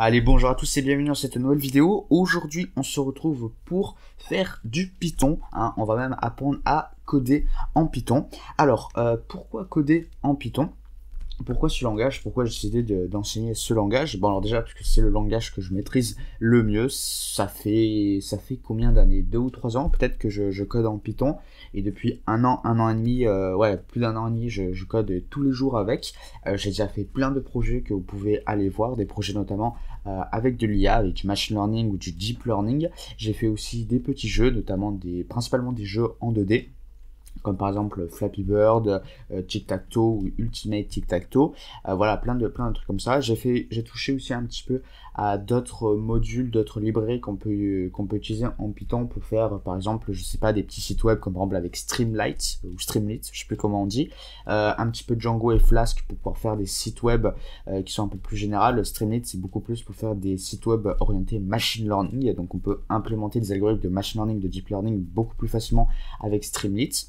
Allez, bonjour à tous et bienvenue dans cette nouvelle vidéo. Aujourd'hui, on se retrouve pour faire du Python, hein. On va même apprendre à coder en Python. Alors, pourquoi coder en Python? Pourquoi ce langage? Pourquoi j'ai décidé d'enseigner ce langage? Bon, alors déjà, parce que c'est le langage que je maîtrise le mieux. Ça fait combien d'années? 2 ou 3 ans peut-être que je code en Python. Et depuis un an et demi, ouais, plus d'un an et demi, je code tous les jours avec. J'ai déjà fait plein de projets que vous pouvez aller voir, des projets notamment avec de l'IA, avec du machine learning ou du deep learning. J'ai fait aussi des petits jeux, notamment principalement des jeux en 2D, comme par exemple Flappy Bird, Tic-Tac-Toe ou Ultimate Tic-Tac-Toe. Voilà, plein de trucs comme ça. J'ai touché aussi un petit peu à d'autres modules, d'autres librairies qu'on peut utiliser en Python pour faire, par exemple, je sais pas, des petits sites web comme par exemple avec Streamlit ou Streamlit, je sais plus comment on dit. Un petit peu Django et Flask pour pouvoir faire des sites web qui sont un peu plus généraux. Streamlit, c'est beaucoup plus pour faire des sites web orientés machine learning. Donc on peut implémenter des algorithmes de machine learning, de deep learning beaucoup plus facilement avec Streamlit.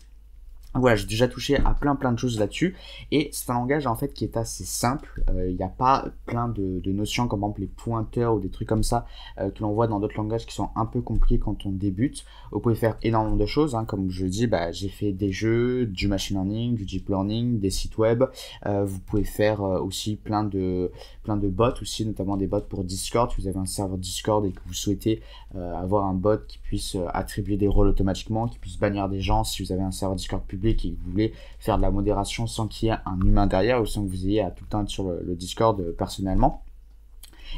Voilà, j'ai déjà touché à plein de choses là-dessus, et c'est un langage en fait qui est assez simple. Il n'y a pas plein de notions comme par exemple les pointeurs ou des trucs comme ça que l'on voit dans d'autres langages qui sont un peu compliqués quand on débute. Vous pouvez faire énormément de choses, hein. Comme je dis, j'ai fait des jeux, du machine learning, du deep learning, des sites web. Vous pouvez faire aussi plein de bots aussi, notamment des bots pour Discord. Si vous avez un serveur Discord et que vous souhaitez avoir un bot qui puisse attribuer des rôles automatiquement, qui puisse bannir des gens si vous avez un serveur Discord public et que vous voulez faire de la modération sans qu'il y ait un humain derrière ou sans que vous ayez à tout le temps être sur le Discord personnellement.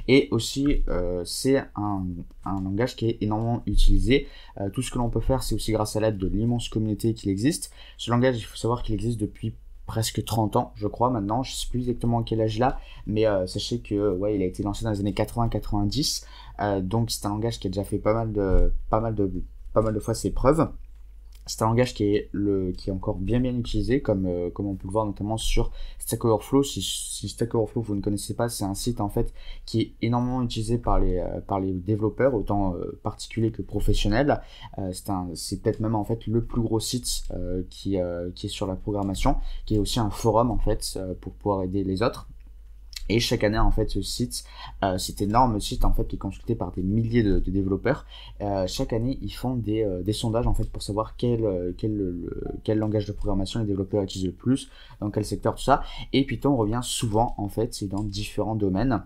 Et aussi, c'est un langage qui est énormément utilisé. Tout ce que l'on peut faire, c'est aussi grâce à l'aide de l'immense communauté qu'il existe. Ce langage, il faut savoir qu'il existe depuis presque 30 ans, je crois, maintenant. Je ne sais plus exactement à quel âge là, mais sachez que ouais, il a été lancé dans les années 80-90. Donc c'est un langage qui a déjà fait pas mal de fois ses preuves. C'est un langage qui est encore bien utilisé, comme on peut le voir notamment sur Stack Overflow. Si Stack Overflow vous ne connaissez pas, c'est un site en fait qui est énormément utilisé par les développeurs, autant particuliers que professionnels. C'est peut-être même en fait le plus gros site qui est sur la programmation, qui est aussi un forum en fait pour pouvoir aider les autres. Et chaque année, en fait, ce site, cet énorme site, en fait, qui est consulté par des milliers de développeurs, chaque année, ils font des sondages, en fait, pour savoir quel langage de programmation les développeurs utilisent le plus, dans quel secteur, tout ça. Et Python revient souvent, en fait, c'est dans différents domaines,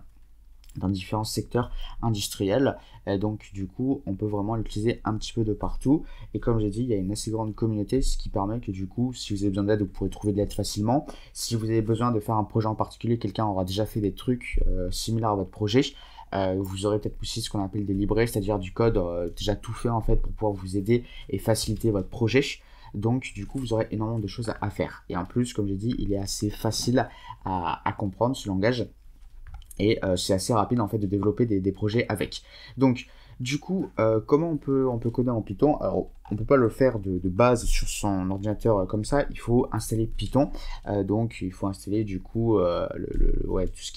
dans différents secteurs industriels. Donc du coup on peut vraiment l'utiliser un petit peu de partout, et comme j'ai dit, il y a une assez grande communauté, ce qui permet que du coup, si vous avez besoin d'aide, vous pourrez trouver de l'aide facilement. Si vous avez besoin de faire un projet en particulier, quelqu'un aura déjà fait des trucs similaires à votre projet. Vous aurez peut-être aussi ce qu'on appelle des librairies, c'est-à-dire du code déjà tout fait en fait pour pouvoir vous aider et faciliter votre projet. Donc du coup vous aurez énormément de choses à faire, et en plus, comme j'ai dit, il est assez facile à comprendre ce langage. Et c'est assez rapide en fait de développer des projets avec. Donc du coup, comment on peut coder en Python? Alors on peut pas le faire de base sur son ordinateur comme ça, il faut installer Python. Donc il faut installer du coup tout ce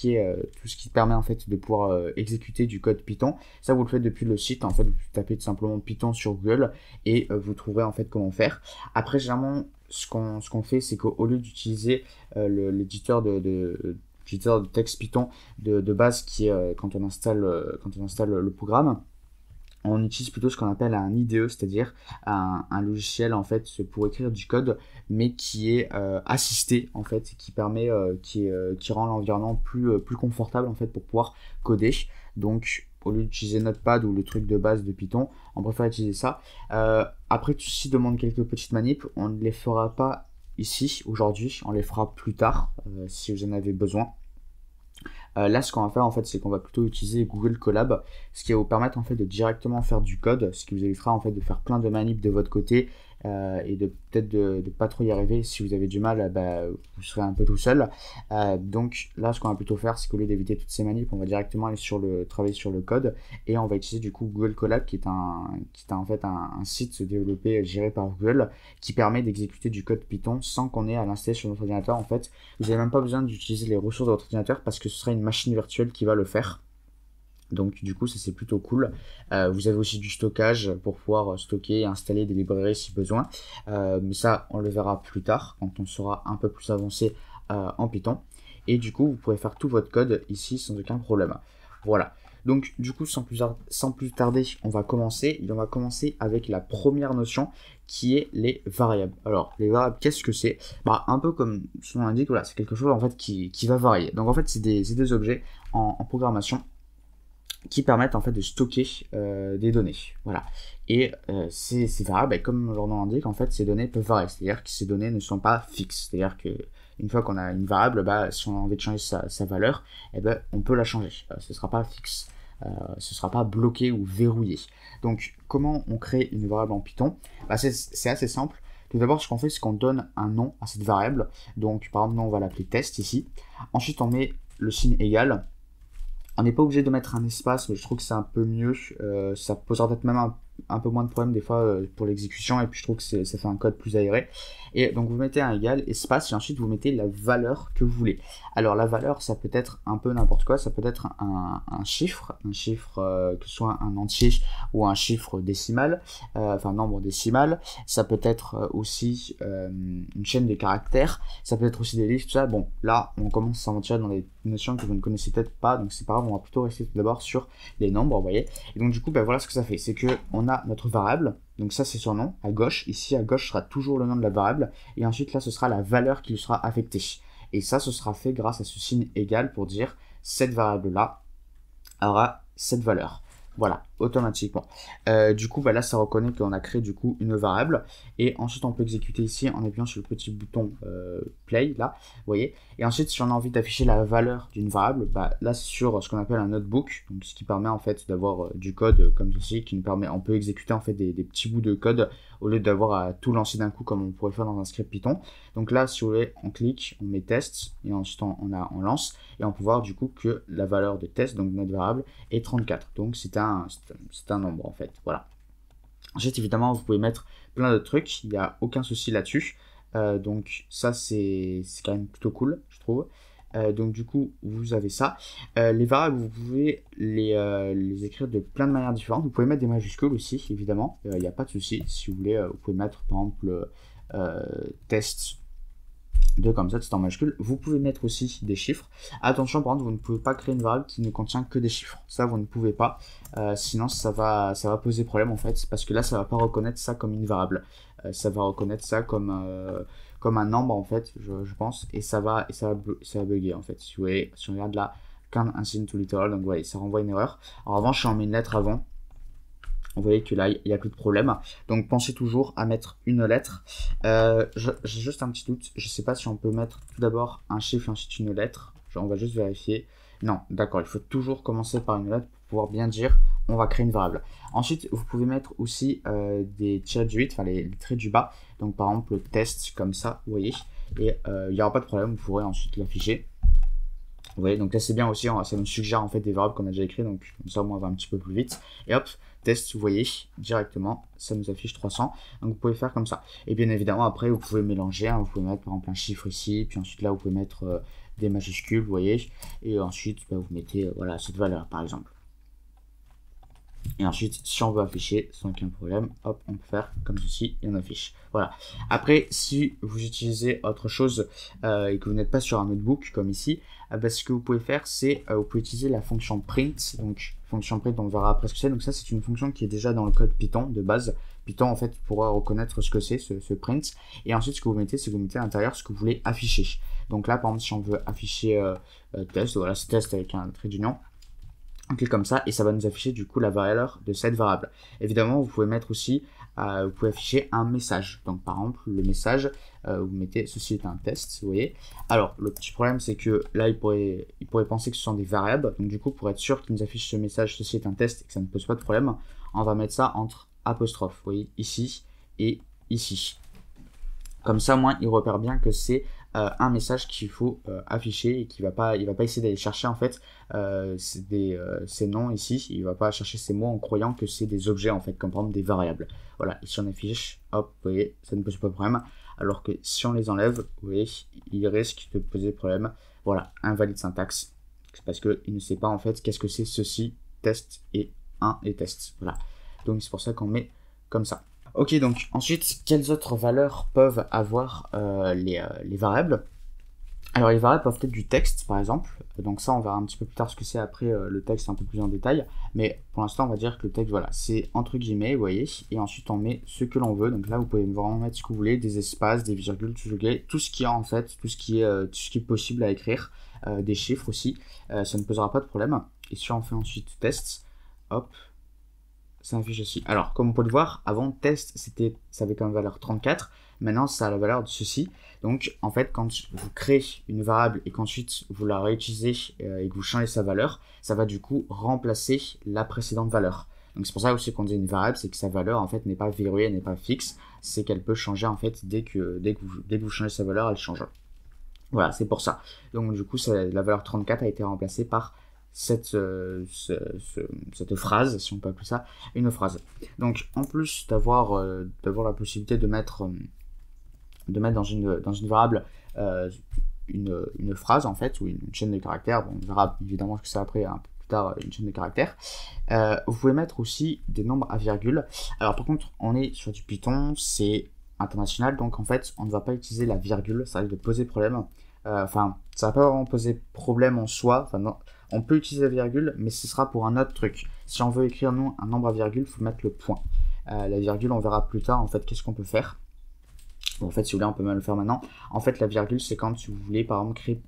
qui permet en fait de pouvoir exécuter du code Python. Ça vous le faites depuis le site, en fait vous tapez tout simplement Python sur Google et vous trouverez en fait comment faire. Après, généralement ce qu'on fait, c'est qu'au lieu d'utiliser l'éditeur de texte Python de base, qui est quand on installe le programme, on utilise plutôt ce qu'on appelle un IDE, c'est-à-dire un logiciel en fait pour écrire du code, mais qui est assisté en fait, qui permet qui rend l'environnement plus confortable en fait pour pouvoir coder. Donc au lieu d'utiliser Notepad ou le truc de base de Python, on préfère utiliser ça. Après, tout ceci demande quelques petites manips, on ne les fera pas ici aujourd'hui, on les fera plus tard si vous en avez besoin. Là, ce qu'on va faire en fait, c'est qu'on va plutôt utiliser Google Colab, ce qui va vous permettre en fait de directement faire du code, ce qui vous évitera en fait de faire plein de manips de votre côté et de peut-être de pas trop y arriver. Si vous avez du mal, vous serez un peu tout seul. Donc là, ce qu'on va plutôt faire, c'est qu'au lieu d'éviter toutes ces manips, on va directement aller travailler sur le code, et on va utiliser du coup Google Colab, qui est en fait un site développé, géré par Google, qui permet d'exécuter du code Python sans qu'on ait à l'installer sur notre ordinateur. En fait, vous n'avez même pas besoin d'utiliser les ressources de votre ordinateur, parce que ce sera une machine virtuelle qui va le faire. Donc du coup, ça c'est plutôt cool. Vous avez aussi du stockage pour pouvoir stocker et installer des librairies si besoin. Mais ça, on le verra plus tard, quand on sera un peu plus avancé en Python. Et du coup, vous pourrez faire tout votre code ici sans aucun problème. Voilà. Donc du coup, sans plus tarder, on va commencer. Et on va commencer avec la première notion qui est les variables. Alors, les variables, qu'est-ce que c'est? Bah, un peu comme son nom l'indique, voilà, c'est quelque chose en fait qui va varier. Donc en fait, c'est des objets en programmation qui permettent en fait de stocker des données. Voilà. Et ces variables, bah, comme leur nom l'indique, en fait, ces données peuvent varier. C'est-à-dire que ces données ne sont pas fixes. C'est-à-dire que une fois qu'on a une variable, bah, si on a envie de changer sa valeur, eh ben, on peut la changer. Ce ne sera pas fixe. Ce ne sera pas bloqué ou verrouillé. Donc, comment on crée une variable en Python? Bah, c'est assez simple. Tout d'abord, ce qu'on fait, c'est qu'on donne un nom à cette variable. Donc, par exemple, nous, on va l'appeler test ici. Ensuite, on met le signe égal. On n'est pas obligé de mettre un espace, mais je trouve que c'est un peu mieux. Ça posera peut-être même un peu moins de problèmes des fois pour l'exécution, et puis je trouve que ça fait un code plus aéré. Et donc vous mettez un égal, espace, et ensuite vous mettez la valeur que vous voulez. Alors la valeur, ça peut être un peu n'importe quoi, ça peut être un chiffre, que ce soit un entier ou un chiffre décimal, enfin nombre décimal. Ça peut être aussi une chaîne de caractères, ça peut être aussi des livres, tout ça. Bon, là, on commence à s'aventurer dans des notions que vous ne connaissez peut-être pas, donc c'est pas grave, on va plutôt rester tout d'abord sur les nombres, vous voyez. Et donc du coup, ben, voilà ce que ça fait, c'est que on a notre variable, donc ça c'est son nom, à gauche, ici à gauche sera toujours le nom de la variable, et ensuite là ce sera la valeur qui lui sera affectée. Et ça, ce sera fait grâce à ce signe égal pour dire cette variable-là aura cette valeur. Voilà, automatiquement. Du coup, bah là, ça reconnaît qu'on a créé du coup une variable. Et ensuite, on peut exécuter ici en appuyant sur le petit bouton play, là, vous voyez. Et ensuite, si on a envie d'afficher la valeur d'une variable, bah là, c'est sur ce qu'on appelle un notebook, donc ce qui permet en fait d'avoir du code comme ceci, qui nous permet, on peut exécuter en fait des petits bouts de code au lieu d'avoir à tout lancer d'un coup comme on pourrait faire dans un script Python. Donc là, si vous voulez, on clique, on met test, et ensuite on lance, et on peut voir du coup que la valeur de test, donc notre variable, est 34. Donc c'est un nombre en fait, voilà. Ensuite, évidemment, vous pouvez mettre plein de trucs, il n'y a aucun souci là-dessus. Donc ça, c'est quand même plutôt cool, je trouve. Donc du coup, vous avez ça. Les variables, vous pouvez les écrire de plein de manières différentes. Vous pouvez mettre des majuscules aussi, évidemment. Il n'y a pas de souci. Si vous voulez, vous pouvez mettre par exemple test 2 comme ça, c'est en majuscule. Vous pouvez mettre aussi des chiffres. Attention, par contre, vous ne pouvez pas créer une variable qui ne contient que des chiffres. Ça, vous ne pouvez pas. Sinon, ça va poser problème en fait, parce que là, ça va pas reconnaître ça comme une variable. Ça va reconnaître ça comme un nombre en fait, je pense, et ça va bugger en fait. Si vous voyez, si on regarde là, count incident to literal, donc vous voyez, ça renvoie une erreur. En revanche, si on met une lettre avant, vous voyez que là, il n'y a plus de problème. Donc, pensez toujours à mettre une lettre. J'ai juste un petit doute. Je ne sais pas si on peut mettre tout d'abord un chiffre et ensuite une lettre. On va juste vérifier. Non, d'accord. Il faut toujours commencer par une lettre pour pouvoir bien dire on va créer une variable. Ensuite, vous pouvez mettre aussi des tirets du 8, enfin les traits du bas. Donc, par exemple, le test comme ça, vous voyez. Et il n'y aura pas de problème. Vous pourrez ensuite l'afficher. Vous voyez, donc là c'est bien aussi, ça nous suggère en fait des variables qu'on a déjà écrites, donc comme ça on va un petit peu plus vite. Et hop, test, vous voyez, directement, ça nous affiche 300. Donc vous pouvez faire comme ça. Et bien évidemment, après, vous pouvez mélanger, hein, vous pouvez mettre par exemple un chiffre ici, puis ensuite là vous pouvez mettre des majuscules, vous voyez. Et ensuite, bah, vous mettez voilà, cette valeur par exemple. Et ensuite, si on veut afficher sans aucun problème, hop, on peut faire comme ceci et on affiche. Voilà. Après, si vous utilisez autre chose et que vous n'êtes pas sur un notebook comme ici, ce que vous pouvez faire, c'est vous pouvez utiliser la fonction print. Donc, fonction print, on verra après ce que c'est. Donc ça, c'est une fonction qui est déjà dans le code Python de base. Python, en fait, pourra reconnaître ce que c'est, ce print. Et ensuite, ce que vous mettez, c'est que vous mettez à l'intérieur ce que vous voulez afficher. Donc là, par exemple, si on veut afficher test, voilà, c'est test avec un trait d'union. On clique comme ça et ça va nous afficher du coup la valeur de cette variable. Évidemment, vous pouvez mettre aussi, vous pouvez afficher un message. Donc par exemple, le message, vous mettez ceci est un test, vous voyez. Alors le petit problème c'est que là il pourrait penser que ce sont des variables. Donc du coup, pour être sûr qu'il nous affiche ce message, ceci est un test et que ça ne pose pas de problème, on va mettre ça entre apostrophes, vous voyez, ici et ici. Comme ça, moi, il repère bien que c'est un message qu'il faut afficher et qu'il va pas essayer d'aller chercher en fait ces noms ici. Il va pas chercher ces mots en croyant que c'est des objets en fait, comme par exemple des variables. Voilà, ici on affiche, hop, vous voyez, ça ne pose pas de problème. Alors que si on les enlève, vous voyez, il risque de poser problème. Voilà, invalide syntaxe. C'est parce qu'il ne sait pas en fait qu'est-ce que c'est ceci, test et 1 et test. Voilà, donc c'est pour ça qu'on met comme ça. Ok, donc ensuite, quelles autres valeurs peuvent avoir les variables? Alors les variables peuvent être du texte par exemple, donc ça on verra un petit peu plus tard ce que c'est après le texte un peu plus en détail, mais pour l'instant on va dire que le texte voilà c'est entre guillemets vous voyez, et ensuite on met ce que l'on veut, donc là vous pouvez vraiment mettre ce que vous voulez, des espaces, des virgules, tout ce qui est en fait, tout ce qui est possible à écrire, des chiffres aussi, ça ne posera pas de problème, et si on fait ensuite test, hop, ça affiche aussi. Alors, comme on peut le voir, avant test, ça avait comme valeur 34. Maintenant, ça a la valeur de ceci. Donc, en fait, quand vous créez une variable et qu'ensuite vous la réutilisez et que vous changez sa valeur, ça va du coup remplacer la précédente valeur. Donc, c'est pour ça aussi qu'on dit une variable, c'est que sa valeur en fait n'est pas verrouillée, n'est pas fixe, c'est qu'elle peut changer en fait dès que vous changez sa valeur, elle change. Voilà, c'est pour ça. Donc, du coup, la valeur 34 a été remplacée par cette phrase, si on peut appeler ça une phrase. Donc en plus d'avoir la possibilité de mettre dans une variable une phrase en fait, ou une chaîne de caractères, bon, on verra évidemment ce que c'est après un peu plus tard, une chaîne de caractères, vous pouvez mettre aussi des nombres à virgule. Alors par contre on est sur du Python, c'est international, donc en fait on ne va pas utiliser la virgule, ça risque de poser problème. Enfin, ça va pas vraiment poser problème en soi. Enfin, non, on peut utiliser la virgule, mais ce sera pour un autre truc. Si on veut écrire nous un nombre à virgule, il faut mettre le point. La virgule, on verra plus tard en fait qu'est-ce qu'on peut faire. Bon, en fait, si vous voulez, on peut même le faire maintenant. En fait, la virgule, c'est quand vous voulez par exemple créer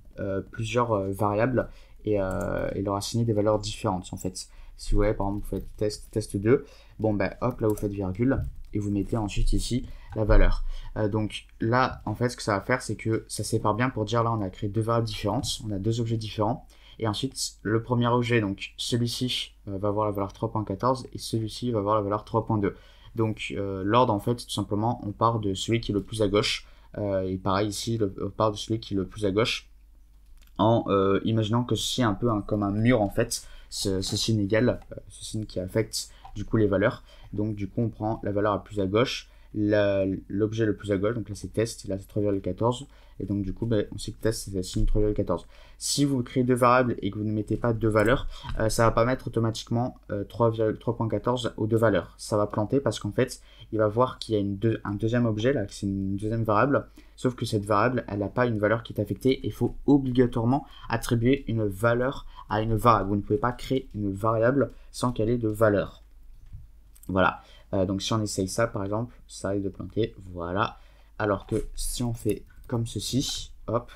plusieurs variables et leur assigner des valeurs différentes. En fait, si vous voulez, par exemple, vous faites test 2, bon ben hop, là vous faites virgule et vous mettez ensuite ici la valeur. Donc là, en fait, ce que ça va faire, c'est que ça sépare bien pour dire là, on a créé deux variables différentes, on a deux objets différents. Et ensuite, le premier objet, donc celui-ci va avoir la valeur 3.14 et celui-ci va avoir la valeur 3.2. Donc l'ordre, en fait, tout simplement, on part de celui qui est le plus à gauche. Et pareil ici, on part de celui qui est le plus à gauche en imaginant que ceci est un peu comme un mur, en fait, ce signe égal, ce signe qui affecte du coup les valeurs. Donc du coup, on prend la valeur la plus à gauche, l'objet le plus à gauche, donc là c'est test, là c'est 3,14, et donc du coup on sait que test c'est signe 3,14. Si vous créez deux variables et que vous ne mettez pas deux valeurs, ça va pas mettre automatiquement 3.14 aux deux valeurs, ça va planter parce qu'en fait il va voir qu'il y a un deuxième objet là, que c'est une deuxième variable, sauf que cette variable elle n'a pas une valeur qui est affectée, et il faut obligatoirement attribuer une valeur à une variable. Vous ne pouvez pas créer une variable sans qu'elle ait de valeur. Voilà, donc si on essaye ça par exemple, ça risque de planter, voilà. Alors que si on fait comme ceci, hop,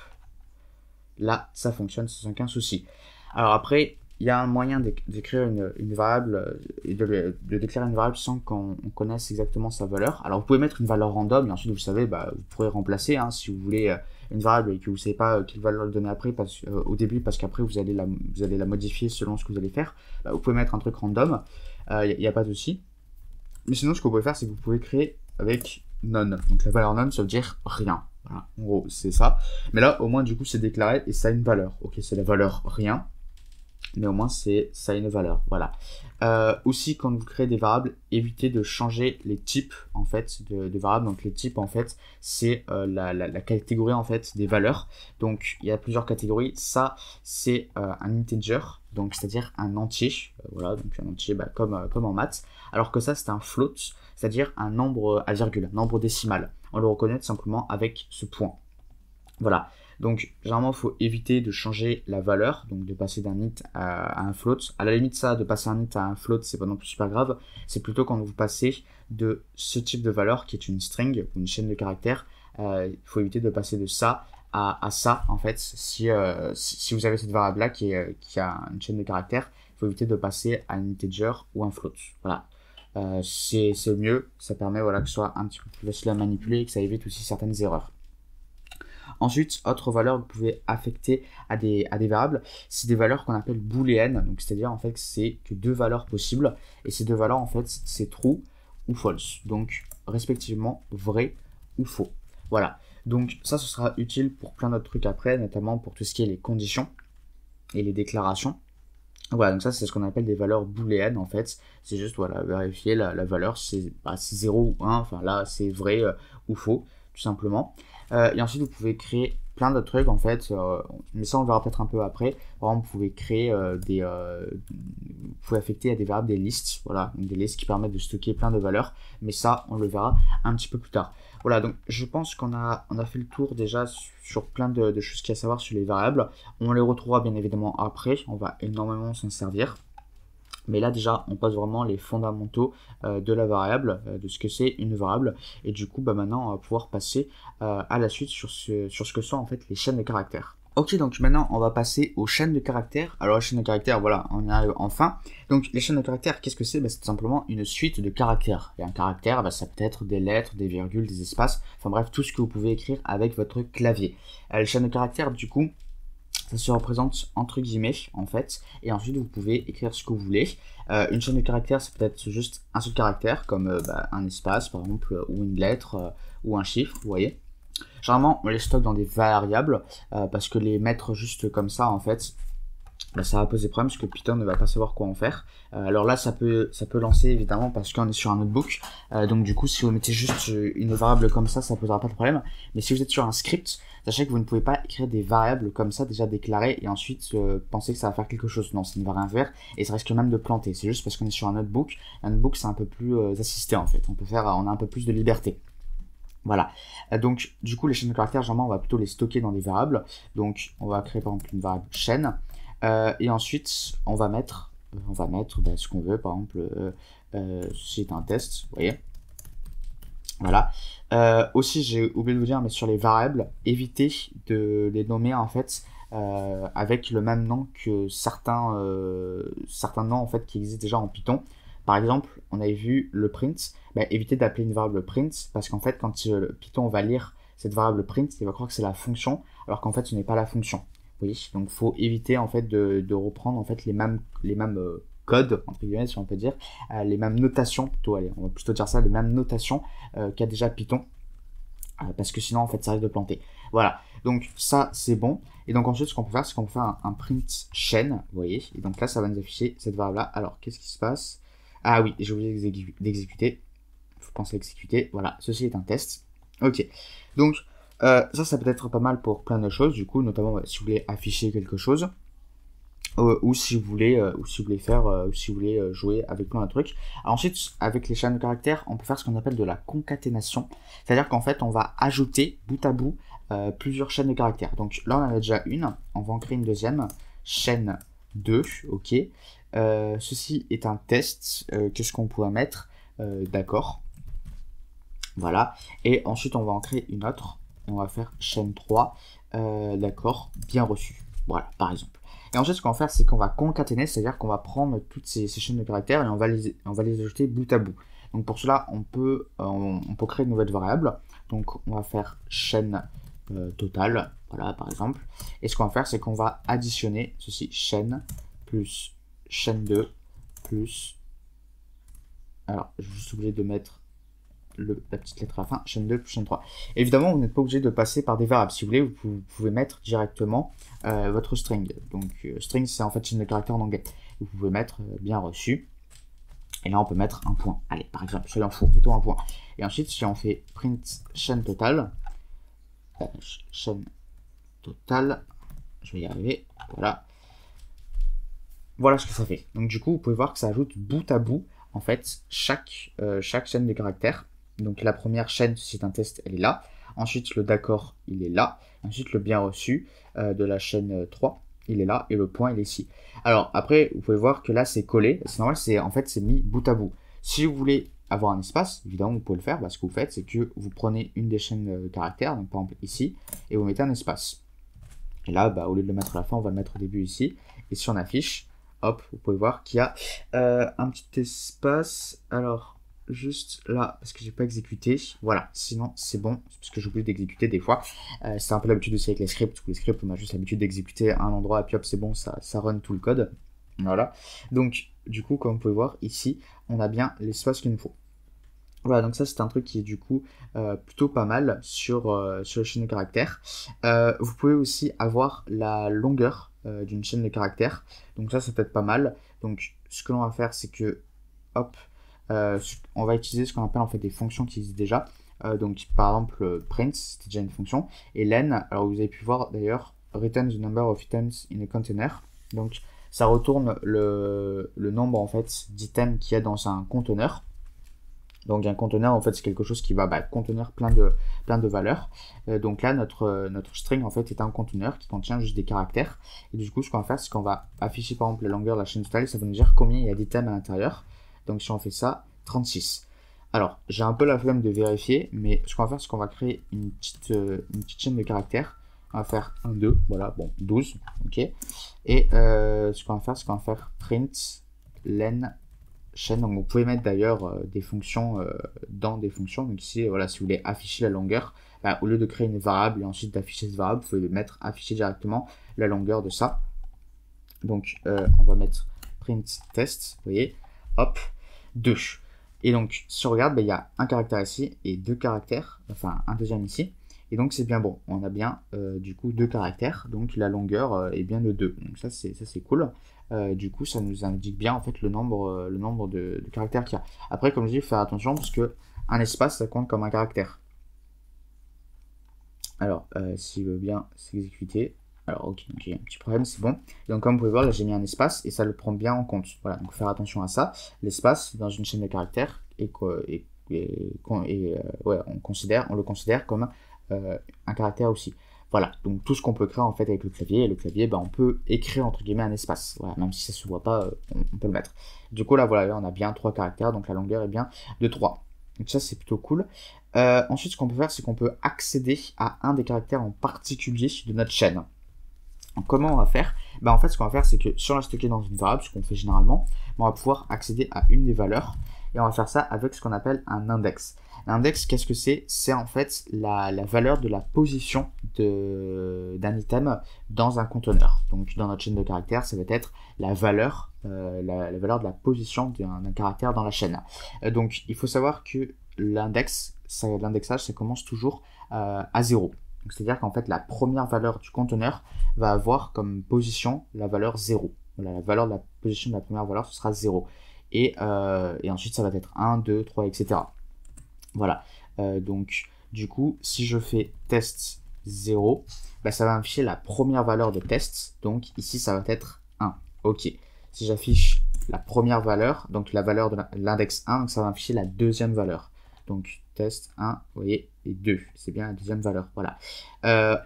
là ça fonctionne sans aucun souci. Alors après, il y a un moyen d'écrire une variable et de déclarer une variable sans qu'on connaisse exactement sa valeur. Alors vous pouvez mettre une valeur random et ensuite vous savez, vous pourrez remplacer si vous voulez une variable et que vous ne savez pas quelle valeur donner après au début, parce qu'après vous allez la modifier selon ce que vous allez faire. Vous pouvez mettre un truc random, il n'y a pas de souci. Mais sinon, ce que vous pouvez faire, c'est que vous pouvez créer avec none. Donc la valeur none, ça veut dire rien. Voilà, en gros, c'est ça. Mais là, au moins, du coup, c'est déclaré et ça a une valeur. Ok, c'est la valeur rien, mais au moins, ça a une valeur. Voilà. Aussi, quand vous créez des variables, évitez de changer les types, en fait, de variables. Donc les types, en fait, c'est la catégorie, en fait, des valeurs. Donc, il y a plusieurs catégories. Ça, c'est un integer, donc c'est-à-dire un entier. Voilà, donc un entier comme en maths. Alors que ça, c'est un float, c'est-à-dire un nombre à virgule, un nombre décimal. On le reconnaît tout simplement avec ce point. Voilà. Donc, généralement, il faut éviter de changer la valeur, donc de passer d'un int à un float. À la limite, ça, de passer un int à un float, c'est pas non plus super grave. C'est plutôt quand vous passez de ce type de valeur, qui est une string ou une chaîne de caractères. Il faut éviter de passer de ça à ça, en fait. Si vous avez cette variable-là qui a une chaîne de caractères, il faut éviter de passer à un integer ou un float. Voilà. C'est mieux, ça permet que ce soit un petit peu plus facile à manipuler et que ça évite aussi certaines erreurs. Ensuite, autre valeur que vous pouvez affecter à des variables, c'est des valeurs qu'on appelle booléennes, donc c'est-à-dire en fait que c'est que deux valeurs possibles, et ces deux valeurs en fait c'est true ou false, donc respectivement vrai ou faux. Voilà, donc ça ce sera utile pour plein d'autres trucs après, notamment pour tout ce qui est les conditions et les déclarations. Voilà, donc ça c'est ce qu'on appelle des valeurs booléennes en fait, c'est juste voilà, vérifier la valeur, c'est 0 ou 1, enfin là c'est vrai ou faux, tout simplement. Et ensuite vous pouvez créer plein d'autres trucs en fait, mais ça on le verra peut-être un peu après. Par exemple, vous pouvez créer pouvez affecter à des variables des listes, voilà, donc des listes qui permettent de stocker plein de valeurs, mais ça, on le verra un petit peu plus tard. Voilà, donc je pense qu'on a fait le tour déjà sur plein de choses qu'il y a à savoir sur les variables. On les retrouvera bien évidemment après, on va énormément s'en servir. Mais là déjà, on passe vraiment les fondamentaux de la variable, de ce que c'est une variable. Et du coup, maintenant, on va pouvoir passer à la suite sur ce que sont en fait les chaînes de caractères. Ok, donc maintenant, on va passer aux chaînes de caractères. Alors, les chaînes de caractères, voilà, on y arrive enfin. Donc, les chaînes de caractères, qu'est-ce que c'est? C'est tout simplement une suite de caractères. Et un caractère, ça peut être des lettres, des virgules, des espaces, enfin bref, tout ce que vous pouvez écrire avec votre clavier. Les chaînes de caractères, du coup, ça se représente entre guillemets en fait, et ensuite vous pouvez écrire ce que vous voulez. Une chaîne de caractères, ça peut être juste un seul caractère, comme un espace par exemple, ou une lettre, ou un chiffre, vous voyez. Généralement, on les stocke dans des variables, parce que les mettre juste comme ça, en fait, ça va poser problème, parce que Python ne va pas savoir quoi en faire. Alors là, ça peut lancer, évidemment, parce qu'on est sur un notebook. Donc du coup, si vous mettez juste une variable comme ça posera pas de problème. Mais si vous êtes sur un script, sachez que vous ne pouvez pas écrire des variables comme ça, déjà déclarées, et ensuite penser que ça va faire quelque chose. Non, ça ne va rien faire, et ça risque même de planter. C'est juste parce qu'on est sur un notebook. Un notebook, c'est un peu plus assisté, en fait. On a un peu plus de liberté. Voilà, donc du coup les chaînes de caractères, généralement on va plutôt les stocker dans des variables. Donc on va créer par exemple une variable chaîne, et ensuite on va mettre ce qu'on veut, par exemple ceci est un test, vous voyez. Voilà. Aussi j'ai oublié de vous dire, mais sur les variables, évitez de les nommer en fait avec le même nom que certains noms en fait qui existent déjà en Python. Par exemple, on avait vu le print, évitez d'appeler une variable print, parce qu'en fait, quand Python va lire cette variable print, il va croire que c'est la fonction, alors qu'en fait, ce n'est pas la fonction. Oui, donc il faut éviter en fait de reprendre en fait les mêmes codes, entre guillemets, si on peut dire, les mêmes notations, plutôt, allez, on va plutôt dire ça, les mêmes notations qu'a déjà Python, parce que sinon, en fait, ça risque de planter. Voilà, donc ça, c'est bon. Et donc ensuite, ce qu'on peut faire, c'est qu'on peut faire un print chaîne, vous voyez, et donc là, ça va nous afficher cette variable-là. Alors, qu'est-ce qui se passe? Ah oui, j'ai oublié d'exécuter. Il faut penser à exécuter. Voilà, ceci est un test. Ok. Donc, ça peut être pas mal pour plein de choses, du coup, notamment si vous voulez afficher quelque chose, ou si vous voulez jouer avec plein de trucs. Alors ensuite, avec les chaînes de caractères, on peut faire ce qu'on appelle de la concaténation. C'est-à-dire qu'en fait, on va ajouter bout à bout plusieurs chaînes de caractères. Donc là, on en a déjà une. On va en créer une deuxième. Chaîne 2, ok. Ceci est un test. Qu'est-ce qu'on pourrait mettre? D'accord. Voilà. Et ensuite, on va en créer une autre. On va faire chaîne 3. D'accord. Bien reçu. Voilà, par exemple. Et ensuite, ce qu'on va faire, c'est qu'on va concaténer, c'est-à-dire qu'on va prendre toutes ces chaînes de caractères et on va les ajouter bout à bout. Donc pour cela, on peut créer une nouvelle variable. Donc on va faire chaîne totale, voilà, par exemple. Et ce qu'on va faire, c'est qu'on va additionner ceci, chaîne plus chaîne 2 plus... Alors, je vais juste oublier de mettre la petite lettre à la fin, chaîne 2 plus chaîne 3. Évidemment, vous n'êtes pas obligé de passer par des variables. Si vous voulez, vous pouvez mettre directement votre string. Donc, string, c'est en fait chaîne de caractères en anglais. Vous pouvez mettre bien reçu. Et là, on peut mettre un point. Allez, par exemple, soyons fous, mettons un point. Et ensuite, si on fait print chaîne totale, chaîne totale, je vais y arriver, voilà. Voilà ce que ça fait. Donc, du coup, vous pouvez voir que ça ajoute bout à bout, en fait, chaque chaîne de caractères. Donc, la première chaîne, si c'est un test, elle est là. Ensuite, le d'accord, il est là. Ensuite, le bien reçu de la chaîne 3, il est là. Et le point, il est ici. Alors, après, vous pouvez voir que là, c'est collé. C'est normal, c'est mis bout à bout. Si vous voulez avoir un espace, évidemment, vous pouvez le faire. Ce que vous faites, c'est que vous prenez une des chaînes de caractères, donc par exemple ici, et vous mettez un espace. Et là, au lieu de le mettre à la fin, on va le mettre au début ici. Et si on affiche, hop, vous pouvez voir qu'il y a un petit espace. Alors, juste là, parce que j'ai pas exécuté. Voilà, sinon c'est bon, parce que j'ai oublié d'exécuter des fois. C'est un peu l'habitude aussi avec les scripts. Les scripts, on a juste l'habitude d'exécuter à un endroit, et puis hop, c'est bon, ça run tout le code. Voilà. Donc, du coup, comme vous pouvez voir ici, on a bien l'espace qu'il nous faut. Voilà, donc ça c'est un truc qui est du coup plutôt pas mal sur les chaînes de caractères. Vous pouvez aussi avoir la longueur d'une chaîne de caractères. Donc ça peut être pas mal. Donc ce que l'on va faire, c'est que, hop, on va utiliser ce qu'on appelle en fait des fonctions qui existent déjà. Donc par exemple print, c'était déjà une fonction. Et len, alors vous avez pu voir d'ailleurs, return the number of items in a container. Donc ça retourne le nombre en fait d'items qu'il y a dans un conteneur. Donc un conteneur en fait c'est quelque chose qui va contenir plein de valeurs. Donc là notre string en fait est un conteneur qui contient juste des caractères. Et du coup ce qu'on va faire c'est qu'on va afficher par exemple la longueur de la chaîne totale, ça va nous dire combien il y a d'items à l'intérieur. Donc si on fait ça, 36. Alors j'ai un peu la flemme de vérifier, mais ce qu'on va faire c'est qu'on va créer une petite chaîne de caractères. On va faire 1, 2, voilà, bon 12, ok. Et ce qu'on va faire c'est qu'on va faire print len chaîne. Donc vous pouvez mettre d'ailleurs des fonctions dans des fonctions. Donc ici, voilà, si vous voulez afficher la longueur, au lieu de créer une variable et ensuite d'afficher cette variable, vous pouvez mettre afficher directement la longueur de ça. Donc on va mettre print test, vous voyez, hop, 2. Et donc si on regarde, il y a un caractère ici et 2 caractères, enfin un deuxième ici. Et donc c'est bien bon, on a bien du coup 2 caractères, donc la longueur est bien de 2. Donc ça c'est cool. Du coup ça nous indique bien en fait le nombre de caractères qu'il y a. Après comme je dis, il faut faire attention parce que un espace ça compte comme un caractère. Alors s'il veut bien s'exécuter, alors ok, donc il y a un petit problème, c'est bon. Et donc comme vous pouvez voir là j'ai mis un espace et ça le prend bien en compte. Voilà, donc faire attention à ça. L'espace dans une chaîne de caractères ouais, on le considère comme un caractère aussi. Voilà, donc tout ce qu'on peut créer en fait avec le clavier, et le clavier, on peut écrire entre guillemets un espace. Voilà, même si ça se voit pas, on peut le mettre. Du coup là, voilà, on a bien 3 caractères, donc la longueur est bien de 3. Donc ça c'est plutôt cool. Ensuite, ce qu'on peut faire, c'est qu'on peut accéder à un des caractères en particulier de notre chaîne. Donc, comment on va faire? En fait, ce qu'on va faire, c'est que si on l'a stocké dans une variable, ce qu'on fait généralement, on va pouvoir accéder à une des valeurs, et on va faire ça avec ce qu'on appelle un index. L'index, qu'est-ce que c'est? C'est en fait la valeur de la position d'un item dans un conteneur. Donc dans notre chaîne de caractères, ça va être la valeur de la position d'un caractère dans la chaîne. Donc il faut savoir que l'indexage, ça commence toujours à 0. C'est-à-dire qu'en fait, la première valeur du conteneur va avoir comme position la valeur 0. Voilà, la valeur de la position de la première valeur, ce sera 0. Et ensuite, ça va être 1, 2, 3, etc. Voilà. Donc, du coup, si je fais test 0, ça va m'afficher la première valeur de test. Donc, ici, ça va être 1. OK. Si j'affiche la première valeur, donc la valeur de l'index 1, ça va m'afficher la deuxième valeur. Donc, test 1, vous voyez, et 2. C'est bien la deuxième valeur. Voilà.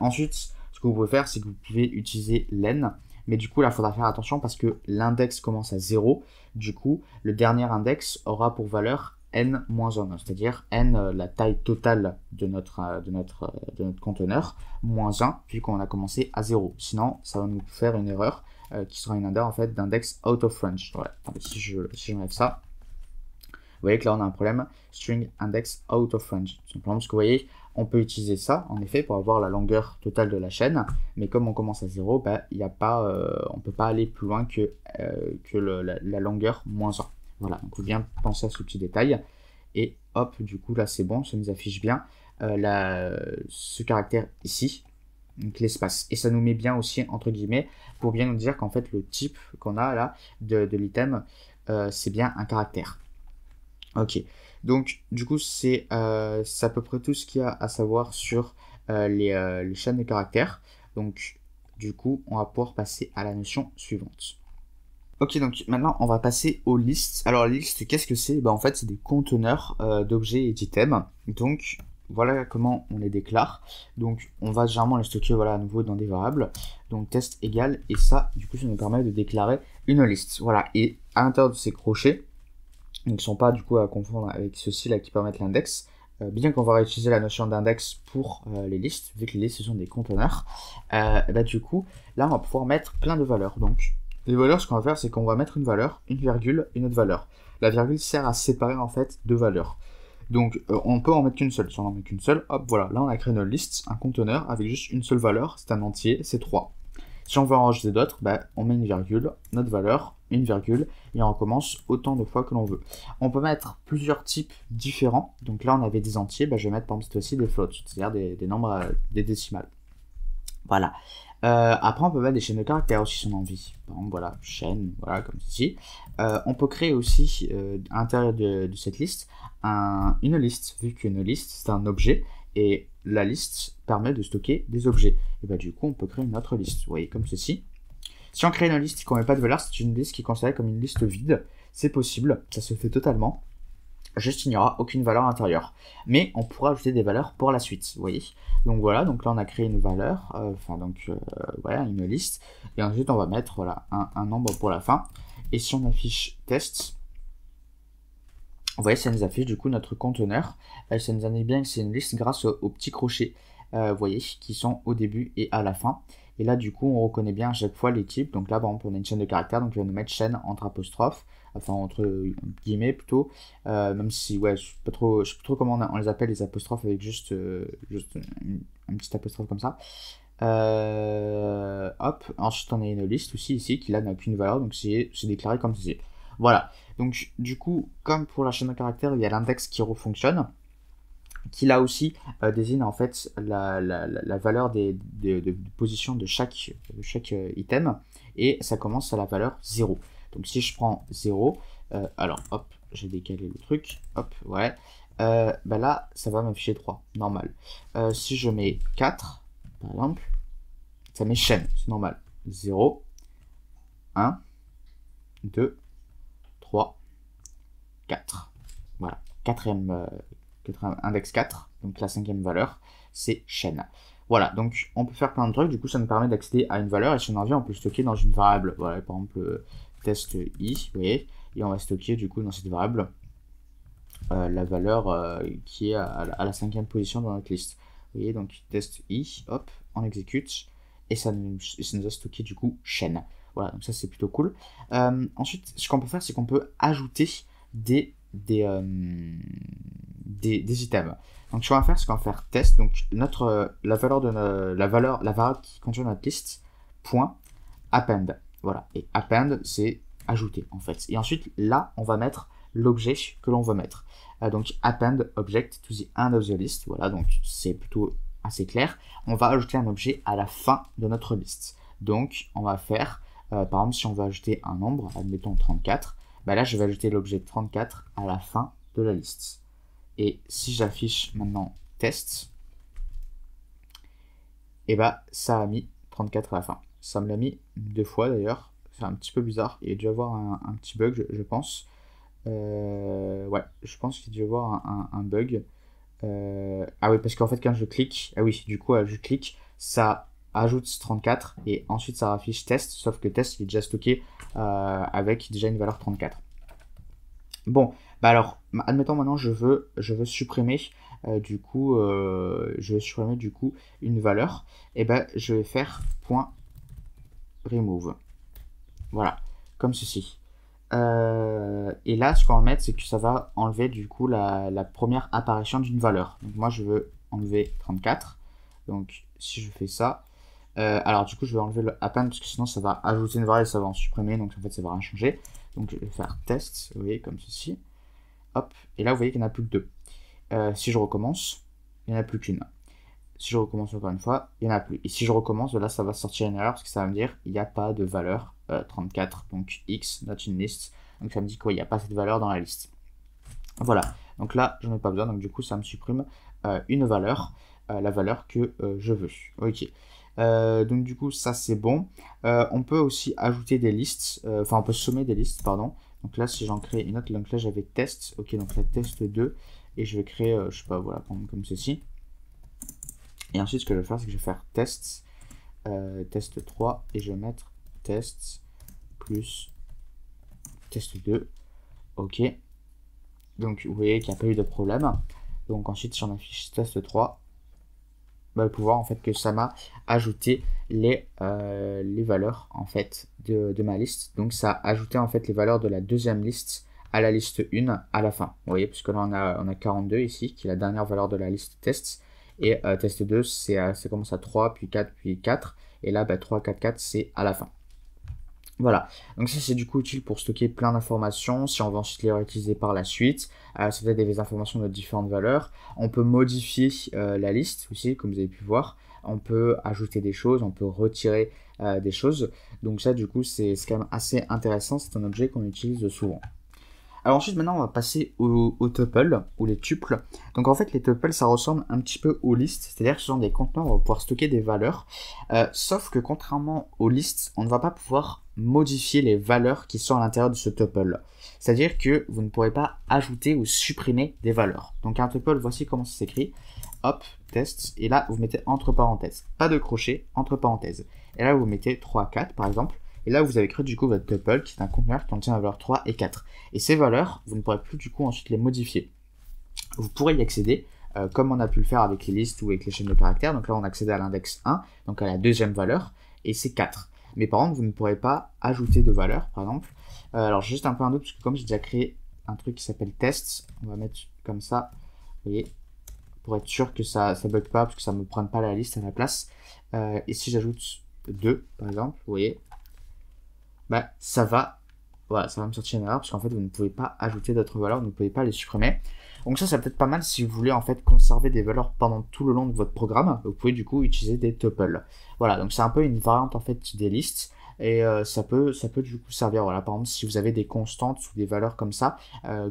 Ensuite, ce que vous pouvez faire, c'est que vous pouvez utiliser len. Mais du coup, là, il faudra faire attention parce que l'index commence à 0. Du coup, le dernier index aura pour valeur n-1, c'est-à-dire n, la taille totale de notre conteneur, moins 1, vu qu'on a commencé à 0. Sinon, ça va nous faire une erreur qui sera une erreur en fait d'index out of range. Ouais. Attendez, si j'enlève ça, vous voyez que là on a un problème, string index out of range. Tout simplement parce que vous voyez, on peut utiliser ça en effet pour avoir la longueur totale de la chaîne, mais comme on commence à 0, on ne peut pas aller plus loin que la longueur moins 1. Voilà, donc il faut bien penser à ce petit détail. Et hop, du coup là c'est bon, ça nous affiche bien ce caractère ici, donc l'espace. Et ça nous met bien aussi entre guillemets pour bien nous dire qu'en fait le type qu'on a là de l'item, c'est bien un caractère. Ok, donc du coup c'est à peu près tout ce qu'il y a à savoir sur les chaînes de caractères. Donc du coup on va pouvoir passer à la notion suivante. Ok, donc maintenant on va passer aux listes. Alors les listes, qu'est-ce que c'est? En fait c'est des conteneurs d'objets et d'items. Donc voilà comment on les déclare. Donc on va généralement les stocker à nouveau dans des variables. Donc test égale, et ça du coup ça nous permet de déclarer une liste. Voilà, et à l'intérieur de ces crochets, ils ne sont pas du coup à confondre avec ceux-ci là qui permettent l'index. Bien qu'on va réutiliser la notion d'index pour les listes, vu que les listes ce sont des conteneurs, du coup là on va pouvoir mettre plein de valeurs. Donc les valeurs, ce qu'on va faire, c'est qu'on va mettre une valeur, une virgule, une autre valeur. La virgule sert à séparer en fait deux valeurs. Donc on peut en mettre qu'une seule. Si on en met qu'une seule, hop, voilà, là on a créé une liste, un conteneur avec juste une seule valeur, c'est un entier, c'est 3. Si on veut en rajouter d'autres, on met une virgule, notre valeur, une virgule, et on recommence autant de fois que l'on veut. On peut mettre plusieurs types différents. Donc là on avait des entiers, je vais mettre par exemple cette fois-ci des floats, c'est-à-dire des nombres, des décimales. Voilà. Après on peut mettre des chaînes de caractères aussi si on a envie. Par exemple voilà, chaîne, voilà comme ceci. On peut créer aussi à l'intérieur de cette liste une liste, vu qu'une liste c'est un objet et la liste permet de stocker des objets. Et du coup on peut créer une autre liste, vous voyez comme ceci. Si on crée une liste et qu'on met pas de valeur, c'est une liste qui est considérée comme une liste vide. C'est possible, ça se fait totalement. Juste il n'y aura aucune valeur intérieure. Mais on pourra ajouter des valeurs pour la suite, vous voyez. Donc voilà, donc là on a créé une valeur, voilà, une liste. Et ensuite on va mettre voilà, un nombre pour la fin. Et si on affiche test, vous voyez, ça nous affiche du coup notre conteneur. Ça nous indique bien que c'est une liste grâce aux petits crochets, vous voyez, qui sont au début et à la fin. Et là, du coup, on reconnaît bien à chaque fois les types. Donc là, par exemple, on a une chaîne de caractères, donc il va nous mettre chaîne entre apostrophes, enfin entre guillemets plutôt. Même si, ouais, je sais pas trop comment on les appelle, les apostrophes, avec juste un petit apostrophe comme ça. Hop, ensuite on a une liste aussi ici qui là n'a qu'une valeur, donc c'est déclaré comme ceci. Voilà, donc du coup, comme pour la chaîne de caractères, il y a l'index qui refonctionne, qui là aussi désigne en fait la valeur de position de chaque item, et ça commence à la valeur 0. Donc si je prends 0, alors hop, j'ai décalé le truc, hop, ouais, bah là ça va m'afficher 3, normal. Si je mets 4, par exemple, ça met chaîne, c'est normal. 0, 1, 2, 3, 4. Voilà, quatrième index 4, donc la cinquième valeur, c'est chaîne. Voilà, donc on peut faire plein de trucs, du coup ça nous permet d'accéder à une valeur, et si on en vient, on peut le stocker dans une variable. Voilà, par exemple, test i, vous voyez, et on va stocker du coup dans cette variable la valeur qui est à la cinquième position dans notre liste. Vous voyez, donc test i, hop, on exécute, et ça nous a stocké du coup chaîne. Voilà, donc ça c'est plutôt cool. Ensuite, ce qu'on peut faire, c'est qu'on peut ajouter des items. Donc ce qu'on va faire, c'est qu'on va faire test, donc la variable qui contient notre liste, point append. Voilà, et append c'est ajouter en fait. Et ensuite là, on va mettre l'objet que l'on veut mettre. Donc append object to the end of the list. Voilà, donc c'est plutôt assez clair. On va ajouter un objet à la fin de notre liste. Donc on va faire, par exemple, si on veut ajouter un nombre, admettons 34, bah là je vais ajouter l'objet 34 à la fin de la liste. Et si j'affiche maintenant test, et bah ça a mis 34 à la fin. Ça me l'a mis 2 fois d'ailleurs, c'est un petit peu bizarre, il y a dû avoir un petit bug je pense. Ouais, je pense qu'il y a dû avoir un bug. Ah oui, parce qu'en fait quand je clique, ah oui, du coup je clique, ça ajoute 34 et ensuite ça affiche test, sauf que test il est déjà stocké avec déjà une valeur 34. Bon, bah alors, admettons maintenant je veux supprimer du coup une valeur, et ben je vais faire point remove. Voilà, comme ceci. Et là, ce qu'on va mettre, c'est que ça va enlever du coup la première apparition d'une valeur. Donc moi, je veux enlever 34. Donc si je fais ça, alors du coup, je vais enlever le append parce que sinon ça va ajouter une valeur et ça va en supprimer. Donc en fait, ça va rien changer. Donc je vais faire test, vous voyez, comme ceci. Hop, et là, vous voyez qu'il n'y en a plus que 2. Si je recommence, il n'y en a plus qu'une. Si je recommence encore une fois, il n'y en a plus. Et si je recommence, là, ça va sortir une erreur parce que ça va me dire il n'y a pas de valeur 34, donc x, not in list. Donc ça me dit qu'il n'y a pas cette valeur dans la liste. Voilà, donc là, j'en ai pas besoin, donc du coup, ça me supprime une valeur, la valeur que je veux. Ok. Donc du coup, ça c'est bon. On peut aussi ajouter des listes, enfin, on peut sommer des listes, pardon. Donc là, si j'en crée une autre, donc là j'avais test, ok, donc là test 2, et je vais créer, je sais pas, voilà, comme ceci. Et ensuite, ce que je vais faire, c'est que je vais faire test, test 3, et je vais mettre test plus test 2, ok. Donc vous voyez qu'il n'y a pas eu de problème. Donc ensuite, si on affiche test 3, bah, le pouvoir en fait que ça m'a ajouté les valeurs en fait de ma liste. Donc ça a ajouté en fait les valeurs de la deuxième liste à la liste 1 à la fin. Vous voyez, puisque là on a 42 ici, qui est la dernière valeur de la liste test. Et test 2, ça commence à 3, puis 4, puis 4. Et là, 3, 4, 4, c'est à la fin. Voilà, donc ça c'est du coup utile pour stocker plein d'informations, si on veut ensuite les réutiliser par la suite. Ça peut être des informations de différentes valeurs. On peut modifier la liste aussi, comme vous avez pu voir. On peut ajouter des choses, on peut retirer des choses. Donc ça du coup c'est quand même assez intéressant, c'est un objet qu'on utilise souvent. Alors ensuite, maintenant, on va passer aux tuples ou les tuples. Donc en fait, les tuples, ça ressemble un petit peu aux listes, c'est-à-dire que ce sont des conteneurs où on va pouvoir stocker des valeurs. Sauf que contrairement aux listes, on ne va pas pouvoir modifier les valeurs qui sont à l'intérieur de ce tuple. C'est-à-dire que vous ne pourrez pas ajouter ou supprimer des valeurs. Donc un tuple, voici comment ça s'écrit. Hop, test, et là, vous mettez entre parenthèses. Pas de crochet, entre parenthèses. Et là, vous mettez 3, 4, par exemple. Et là, vous avez créé du coup votre tuple qui est un conteneur qui contient la valeur 3 et 4. Et ces valeurs, vous ne pourrez plus du coup ensuite les modifier. Vous pourrez y accéder, comme on a pu le faire avec les listes ou avec les chaînes de caractères. Donc là, on accède à l'index 1, donc à la deuxième valeur, et c'est 4. Mais par contre, vous ne pourrez pas ajouter de valeur, par exemple. Alors, juste un peu un doute, parce que comme j'ai déjà créé un truc qui s'appelle test, on va mettre comme ça, vous voyez, pour être sûr que ça ne bug pas, parce que ça ne me prenne pas la liste à la place. Et si j'ajoute 2, par exemple, vous voyez, bah, ça va me sortir une erreur parce qu'en fait vous ne pouvez pas ajouter d'autres valeurs, vous ne pouvez pas les supprimer. Donc ça peut être pas mal si vous voulez en fait conserver des valeurs pendant tout le long de votre programme. Vous pouvez du coup utiliser des tuples. Voilà, donc c'est un peu une variante en fait des listes et ça peut du coup servir. Voilà, par exemple si vous avez des constantes ou des valeurs comme ça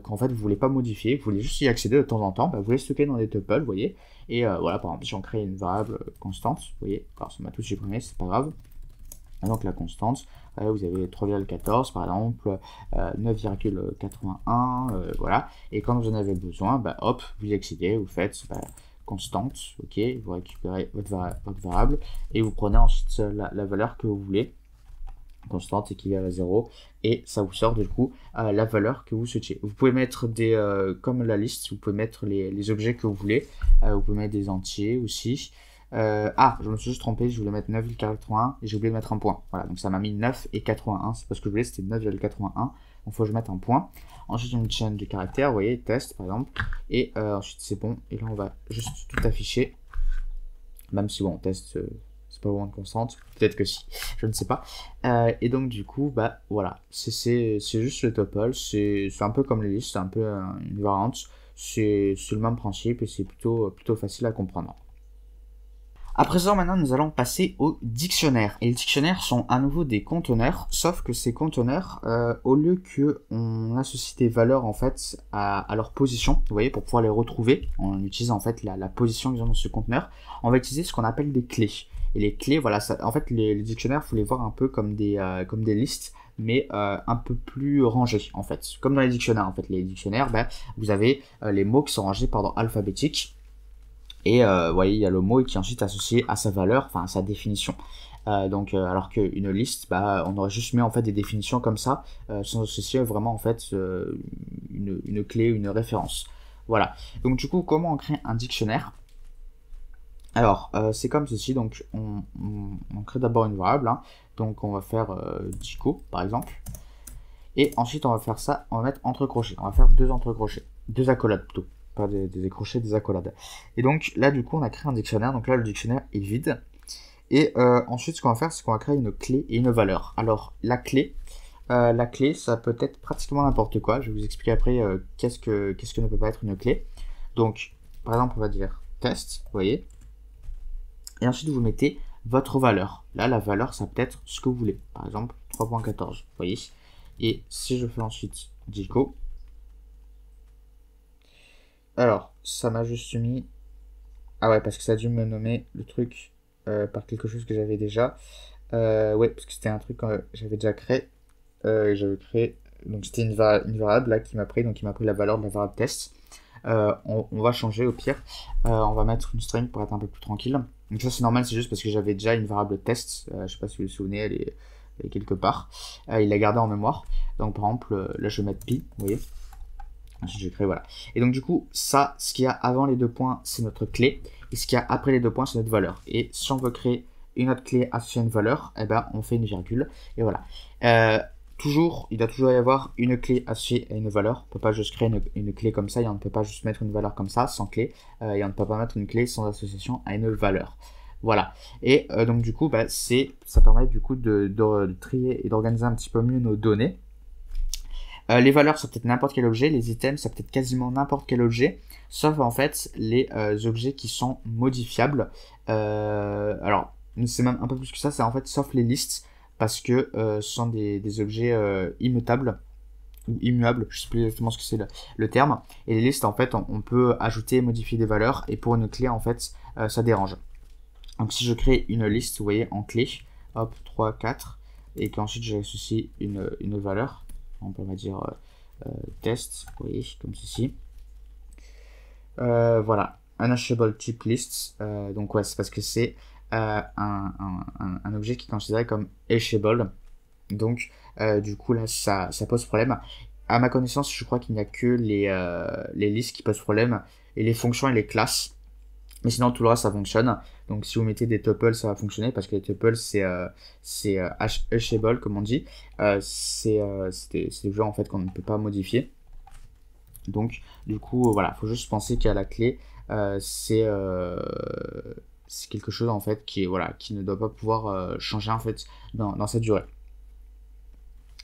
qu'en fait vous voulez pas modifier, vous voulez juste y accéder de temps en temps, bah, vous les stockez dans des tuples, vous voyez. Et voilà, par exemple si on crée une variable constante, vous voyez, alors ça m'a tout supprimé, c'est pas grave. Donc la constante, vous avez 3,14 par exemple, 9,81, voilà. Et quand vous en avez besoin, bah, hop, vous y accédez, vous faites constante, ok, vous récupérez votre variable et vous prenez ensuite la valeur que vous voulez, constante équivalent à 0, et ça vous sort du coup la valeur que vous souhaitez. Vous pouvez mettre des, comme la liste, vous pouvez mettre les objets que vous voulez, vous pouvez mettre des entiers aussi. Je me suis juste trompé, je voulais mettre 9,81 et j'ai oublié de mettre un point. Voilà, donc ça m'a mis 9 et 81, c'est parce que je voulais, c'était 9,81. Donc il faut que je mette un point. Ensuite, une chaîne de caractères, vous voyez, test par exemple. Et ensuite, c'est bon. Et là, on va juste tout afficher. Même si, bon, test, c'est pas vraiment une constante. Peut-être que si, je ne sais pas. Et donc, du coup, bah voilà, c'est juste le tuple. C'est un peu comme les listes, c'est un peu une variante. C'est le même principe et c'est plutôt facile à comprendre. À présent, maintenant, nous allons passer au dictionnaire. Et les dictionnaires sont à nouveau des conteneurs, sauf que ces conteneurs, au lieu que on associe des valeurs en fait à leur position, vous voyez, pour pouvoir les retrouver, on utilise en fait la position qu'ils ont dans ce conteneur, on va utiliser ce qu'on appelle des clés. Et les clés, voilà, ça, en fait, les dictionnaires, faut les voir un peu comme des listes, mais un peu plus rangées en fait. Comme dans les dictionnaires, en fait, les dictionnaires, vous avez les mots qui sont rangés par ordre alphabétique. Et vous voyez, il y a le mot qui est ensuite associé à sa valeur, enfin à sa définition. Alors qu'une liste, on aurait juste mis en fait des définitions comme ça, sans associer vraiment en fait une clé, une référence. Voilà. Donc du coup, comment on crée un dictionnaire? Alors, c'est comme ceci. Donc, on crée d'abord une variable. Hein. Donc, on va faire dico par exemple. Et ensuite, on va faire ça. On va mettre entre crochets. On va faire deux entre crochets, deux accolades plutôt. Pas des crochets, des accolades. Et donc là, du coup, on a créé un dictionnaire. Donc là, le dictionnaire est vide. Et ensuite, ce qu'on va faire, c'est qu'on va créer une clé et une valeur. Alors, la clé, ça peut être pratiquement n'importe quoi. Je vais vous expliquer après qu'est-ce que ne peut pas être une clé. Donc, par exemple, on va dire test, vous voyez. Et ensuite, vous mettez votre valeur. Là, la valeur, ça peut être ce que vous voulez. Par exemple, 3.14, vous voyez. Et si je fais ensuite dico, alors, ça m'a juste mis... Ah ouais, parce que ça a dû me nommer le truc par quelque chose que j'avais déjà. Ouais, parce que c'était un truc que j'avais déjà créé. J'avais créé... Donc c'était une variable là qui m'a pris. Donc il m'a pris la valeur de la variable test. On va changer au pire. On va mettre une string pour être un peu plus tranquille. Donc ça c'est normal, c'est juste parce que j'avais déjà une variable test. Je sais pas si vous vous souvenez, elle est quelque part. Il l'a gardée en mémoire. Donc par exemple, là je vais mettre pi, vous voyez. Ensuite, je crée, voilà. Et donc, du coup, ça, ce qu'il y a avant les deux points, c'est notre clé. Et ce qu'il y a après les deux points, c'est notre valeur. Et si on veut créer une autre clé associée à une valeur, eh ben, on fait une virgule. Et voilà. Il doit toujours y avoir une clé associée à une valeur. On ne peut pas juste créer une clé comme ça. Et on ne peut pas juste mettre une valeur comme ça, sans clé. Et on ne peut pas mettre une clé sans association à une valeur. Voilà. Et donc, du coup, ça permet du coup de trier et d'organiser un petit peu mieux nos données. Les valeurs, ça peut être n'importe quel objet. Les items, ça peut être quasiment n'importe quel objet. Sauf en fait les objets qui sont modifiables. Alors, c'est même un peu plus que ça. C'est en fait sauf les listes. Parce que ce sont des objets immutables. ou immuable, je sais plus exactement ce que c'est le terme. Et les listes, en fait, on peut ajouter et modifier des valeurs, et pour une clé, en fait, ça dérange. Donc si je crée une liste, vous voyez, en clé, hop, 3, 4, et qu'ensuite j'associe une valeur, on va dire test, vous voyez, comme ceci. Voilà, unhashable type list, donc ouais, c'est parce que c'est un objet qui est considéré comme hashable. Donc, du coup, là, ça pose problème. À ma connaissance, je crois qu'il n'y a que les listes qui posent problème, et les fonctions et les classes. Mais sinon, tout le reste, ça fonctionne. Donc, si vous mettez des tuples, ça va fonctionner, parce que les tuples, c'est hashable, comme on dit. C'est des jeux, en fait, qu'on ne peut pas modifier. Donc, du coup, voilà, il faut juste penser qu'à la clé, c'est quelque chose, en fait, qui ne doit pas pouvoir changer, en fait, dans cette durée.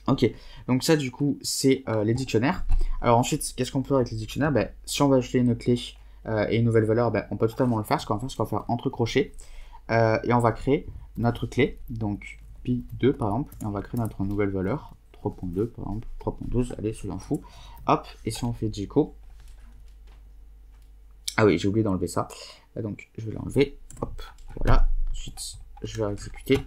Ok, donc ça du coup c'est les dictionnaires. Alors ensuite, qu'est-ce qu'on peut faire avec les dictionnaires? Si on va ajouter une clé et une nouvelle valeur, on peut totalement le faire. Ce qu'on va faire, c'est qu'on va faire entre crochets et on va créer notre clé, donc pi2 par exemple, et on va créer notre nouvelle valeur, 3.2 par exemple, 3.12, allez, soyons fous. Hop, et si on fait Jekyll, ah oui, j'ai oublié d'enlever ça, donc je vais l'enlever, hop, voilà, ensuite je vais exécuter,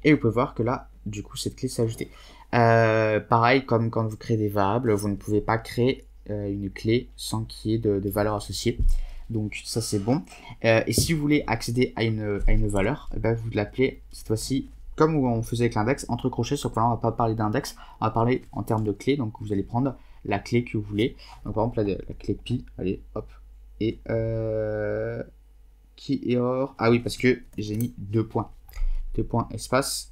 et vous pouvez voir que là, du coup, cette clé s'est ajoutée. Pareil, comme quand vous créez des variables, vous ne pouvez pas créer une clé sans qu'il y ait de valeur associée. Donc ça c'est bon. Et si vous voulez accéder à une valeur, vous l'appelez cette fois-ci, comme on faisait avec l'index, entre crochets, sauf que là on va pas parler d'index, on va parler en termes de clé. Donc vous allez prendre la clé que vous voulez. Donc par exemple la clé pi, allez hop. Et qui est hors. Ah oui, parce que j'ai mis 2 points. 2 points espace.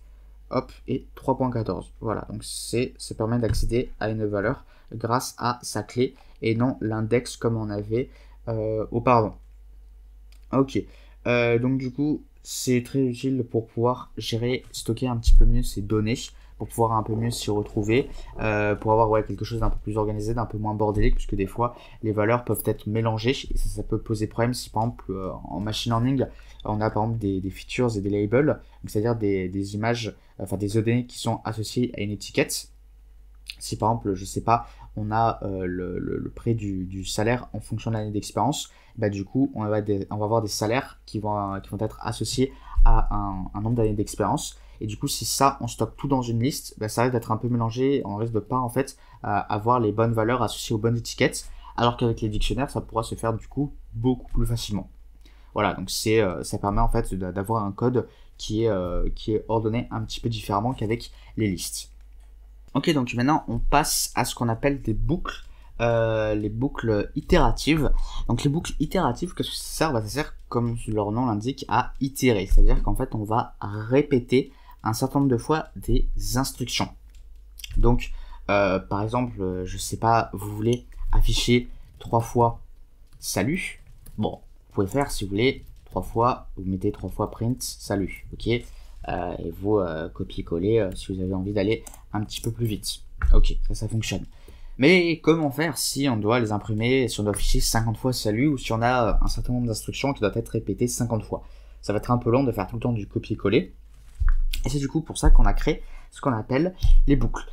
Hop, et 3.14. Voilà, donc ça permet d'accéder à une valeur grâce à sa clé et non l'index comme on avait auparavant. Ok, donc du coup, c'est très utile pour pouvoir gérer, stocker un petit peu mieux ces données, pour pouvoir un peu mieux s'y retrouver, pour avoir quelque chose d'un peu plus organisé, d'un peu moins bordélique, puisque des fois, les valeurs peuvent être mélangées, et ça peut poser problème si par exemple, en machine learning, on a par exemple des features et des labels, c'est-à-dire des images, enfin des données qui sont associées à une étiquette. Si par exemple, je sais pas, on a le prix du salaire en fonction de l'année d'expérience, du coup, on va avoir des salaires qui vont être associés à un nombre d'années d'expérience. Et du coup, si ça, on stocke tout dans une liste, ça risque d'être un peu mélangé, on risque de pas en fait avoir les bonnes valeurs associées aux bonnes étiquettes, alors qu'avec les dictionnaires, ça pourra se faire du coup beaucoup plus facilement. Voilà, donc ça permet en fait d'avoir un code qui est ordonné un petit peu différemment qu'avec les listes. Ok, donc maintenant on passe à ce qu'on appelle des boucles, les boucles itératives. Donc les boucles itératives, qu'est-ce que ça sert? Ça sert, comme leur nom l'indique, à itérer. C'est-à-dire qu'en fait on va répéter un certain nombre de fois des instructions. Donc par exemple, je sais pas, vous voulez afficher 3 fois salut. Bon, vous pouvez faire si vous voulez 3 fois, vous mettez 3 fois print salut, ok, et vous copier-coller si vous avez envie d'aller un petit peu plus vite. Ok, ça fonctionne. Mais comment faire si on doit les imprimer, si on doit afficher 50 fois salut, ou si on a un certain nombre d'instructions qui doivent être répétées 50 fois? Ça va être un peu long de faire tout le temps du copier-coller. Et c'est du coup pour ça qu'on a créé ce qu'on appelle les boucles.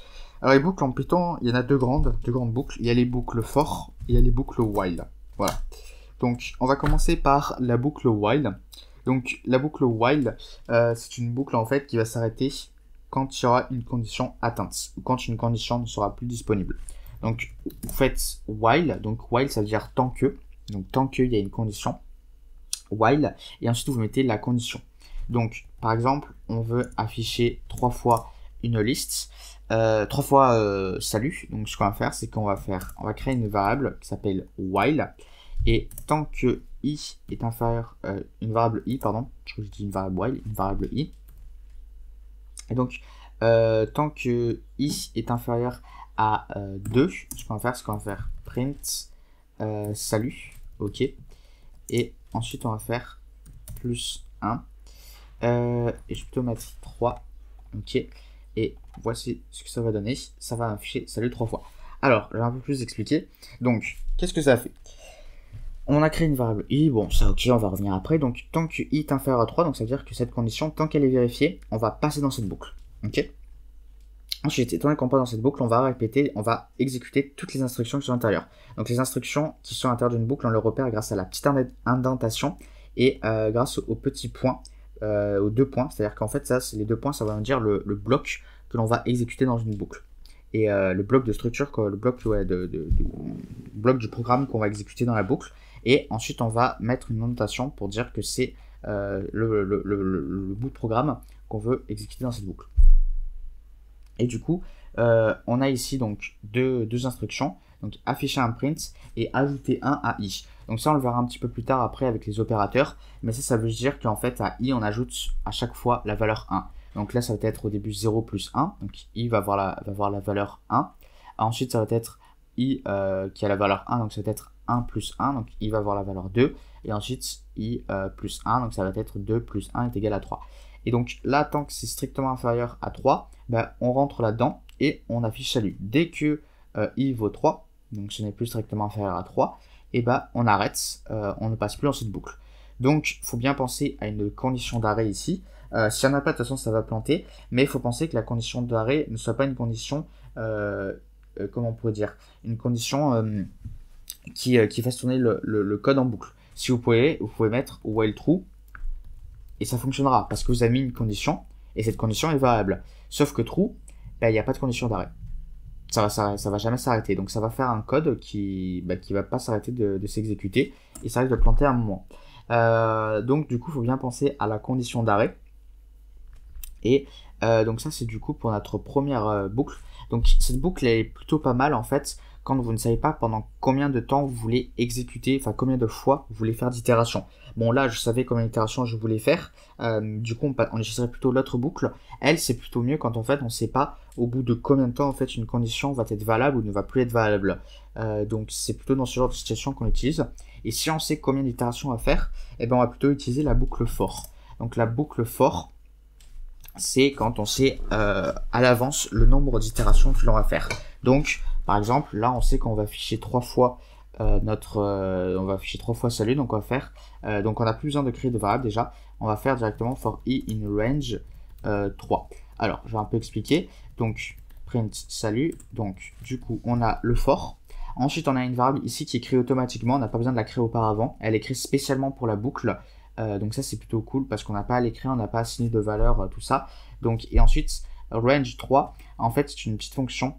Alors les boucles en Python, il y en a deux grandes boucles. Il y a les boucles for et il y a les boucles while. Voilà. Donc on va commencer par la boucle while. Donc la boucle while, c'est une boucle en fait qui va s'arrêter quand il y aura une condition atteinte, ou quand une condition ne sera plus disponible. Donc vous faites while, donc while ça veut dire tant que, donc tant qu'il y a une condition, while, et ensuite vous mettez la condition. Donc par exemple, on veut afficher 3 fois une liste, 3 fois salut, donc ce qu'on va faire, c'est qu'on va créer une variable qui s'appelle while, et tant que i est inférieur, une variable i, pardon, je crois que j'ai dit une variable while, une variable i, et donc tant que i est inférieur à 2, ce qu'on va faire, c'est qu'on va faire print salut, ok, et ensuite on va faire plus 1, et je vais plutôt mettre 3, ok, et voici ce que ça va donner, ça va afficher salut 3 fois. Alors, je vais un peu plus expliquer. Donc, qu'est-ce que ça a fait? On a créé une variable i, bon ça ok, on va revenir après, donc tant que i est inférieur à 3, donc ça veut dire que cette condition, tant qu'elle est vérifiée, on va passer dans cette boucle, ok. Ensuite, étant donné qu'on part dans cette boucle, on va exécuter toutes les instructions qui sont à l'intérieur. Donc les instructions qui sont à l'intérieur d'une boucle, on les repère grâce à la petite indentation et grâce aux petits points, aux 2 points. C'est-à-dire qu'en fait, ça, c'est les 2 points, ça va nous dire le bloc que l'on va exécuter dans une boucle. Et le bloc de structure, le bloc, bloc du programme qu'on va exécuter dans la boucle. Et ensuite, on va mettre une notation pour dire que c'est le bout de programme qu'on veut exécuter dans cette boucle. Et du coup, on a ici donc deux instructions, donc afficher un print et ajouter un à i. Donc ça, on le verra un petit peu plus tard après avec les opérateurs, mais ça veut dire qu'en fait à i, on ajoute à chaque fois la valeur 1. Donc là, ça va être au début 0 plus 1, donc i va avoir la valeur 1. Ensuite, ça va être i qui a la valeur 1, donc ça va être 1 plus 1, donc i va avoir la valeur 2. Et ensuite, i plus 1, donc ça va être 2 plus 1 est égal à 3. Et donc là, tant que c'est strictement inférieur à 3, ben, on rentre là-dedans et on affiche salut. Dès que i vaut 3, donc ce n'est plus strictement inférieur à 3, et ben, on arrête, on ne passe plus dans cette boucle. Donc, il faut bien penser à une condition d'arrêt ici. S'il n'y en a pas, de toute façon, ça va planter, mais il faut penser que la condition d'arrêt ne soit pas une condition, comment on pourrait dire, une condition qui fasse tourner le code en boucle. Si vous pouvez mettre while true, et ça fonctionnera, parce que vous avez mis une condition, et cette condition est variable. Sauf que true, ben, il n'y a pas de condition d'arrêt. Ça va jamais s'arrêter. Donc ça va faire un code qui va pas s'arrêter de s'exécuter, et ça risque de planter à un moment. Donc du coup, il faut bien penser à la condition d'arrêt. Et donc ça, c'est du coup pour notre première boucle. Donc cette boucle elle est plutôt pas mal en fait quand vous ne savez pas pendant combien de temps vous voulez exécuter, enfin combien de fois vous voulez faire d'itérations. Bon là, je savais combien d'itérations je voulais faire. Du coup, on utiliserait plutôt l'autre boucle. Elle, c'est plutôt mieux quand en fait on ne sait pas au bout de combien de temps en fait une condition va être valable ou ne va plus être valable. Donc c'est plutôt dans ce genre de situation qu'on utilise. Et si on sait combien d'itérations à faire, eh ben on va plutôt utiliser la boucle for. Donc la boucle for, c'est quand on sait à l'avance le nombre d'itérations que l'on va faire. Donc, par exemple, là, on sait qu'on va afficher 3 fois on va afficher 3 fois salut, donc on va faire, donc on n'a plus besoin de créer de variable déjà, on va faire directement for i in range 3. Alors, je vais un peu expliquer. Donc, print salut, donc du coup, on a le for. Ensuite, on a une variable ici qui est créée automatiquement, on n'a pas besoin de la créer auparavant, elle est créée spécialement pour la boucle. Donc ça c'est plutôt cool parce qu'on n'a pas à l'écrire, on n'a pas à assigner de valeur, tout ça. Donc, et ensuite, range 3, en fait c'est une petite fonction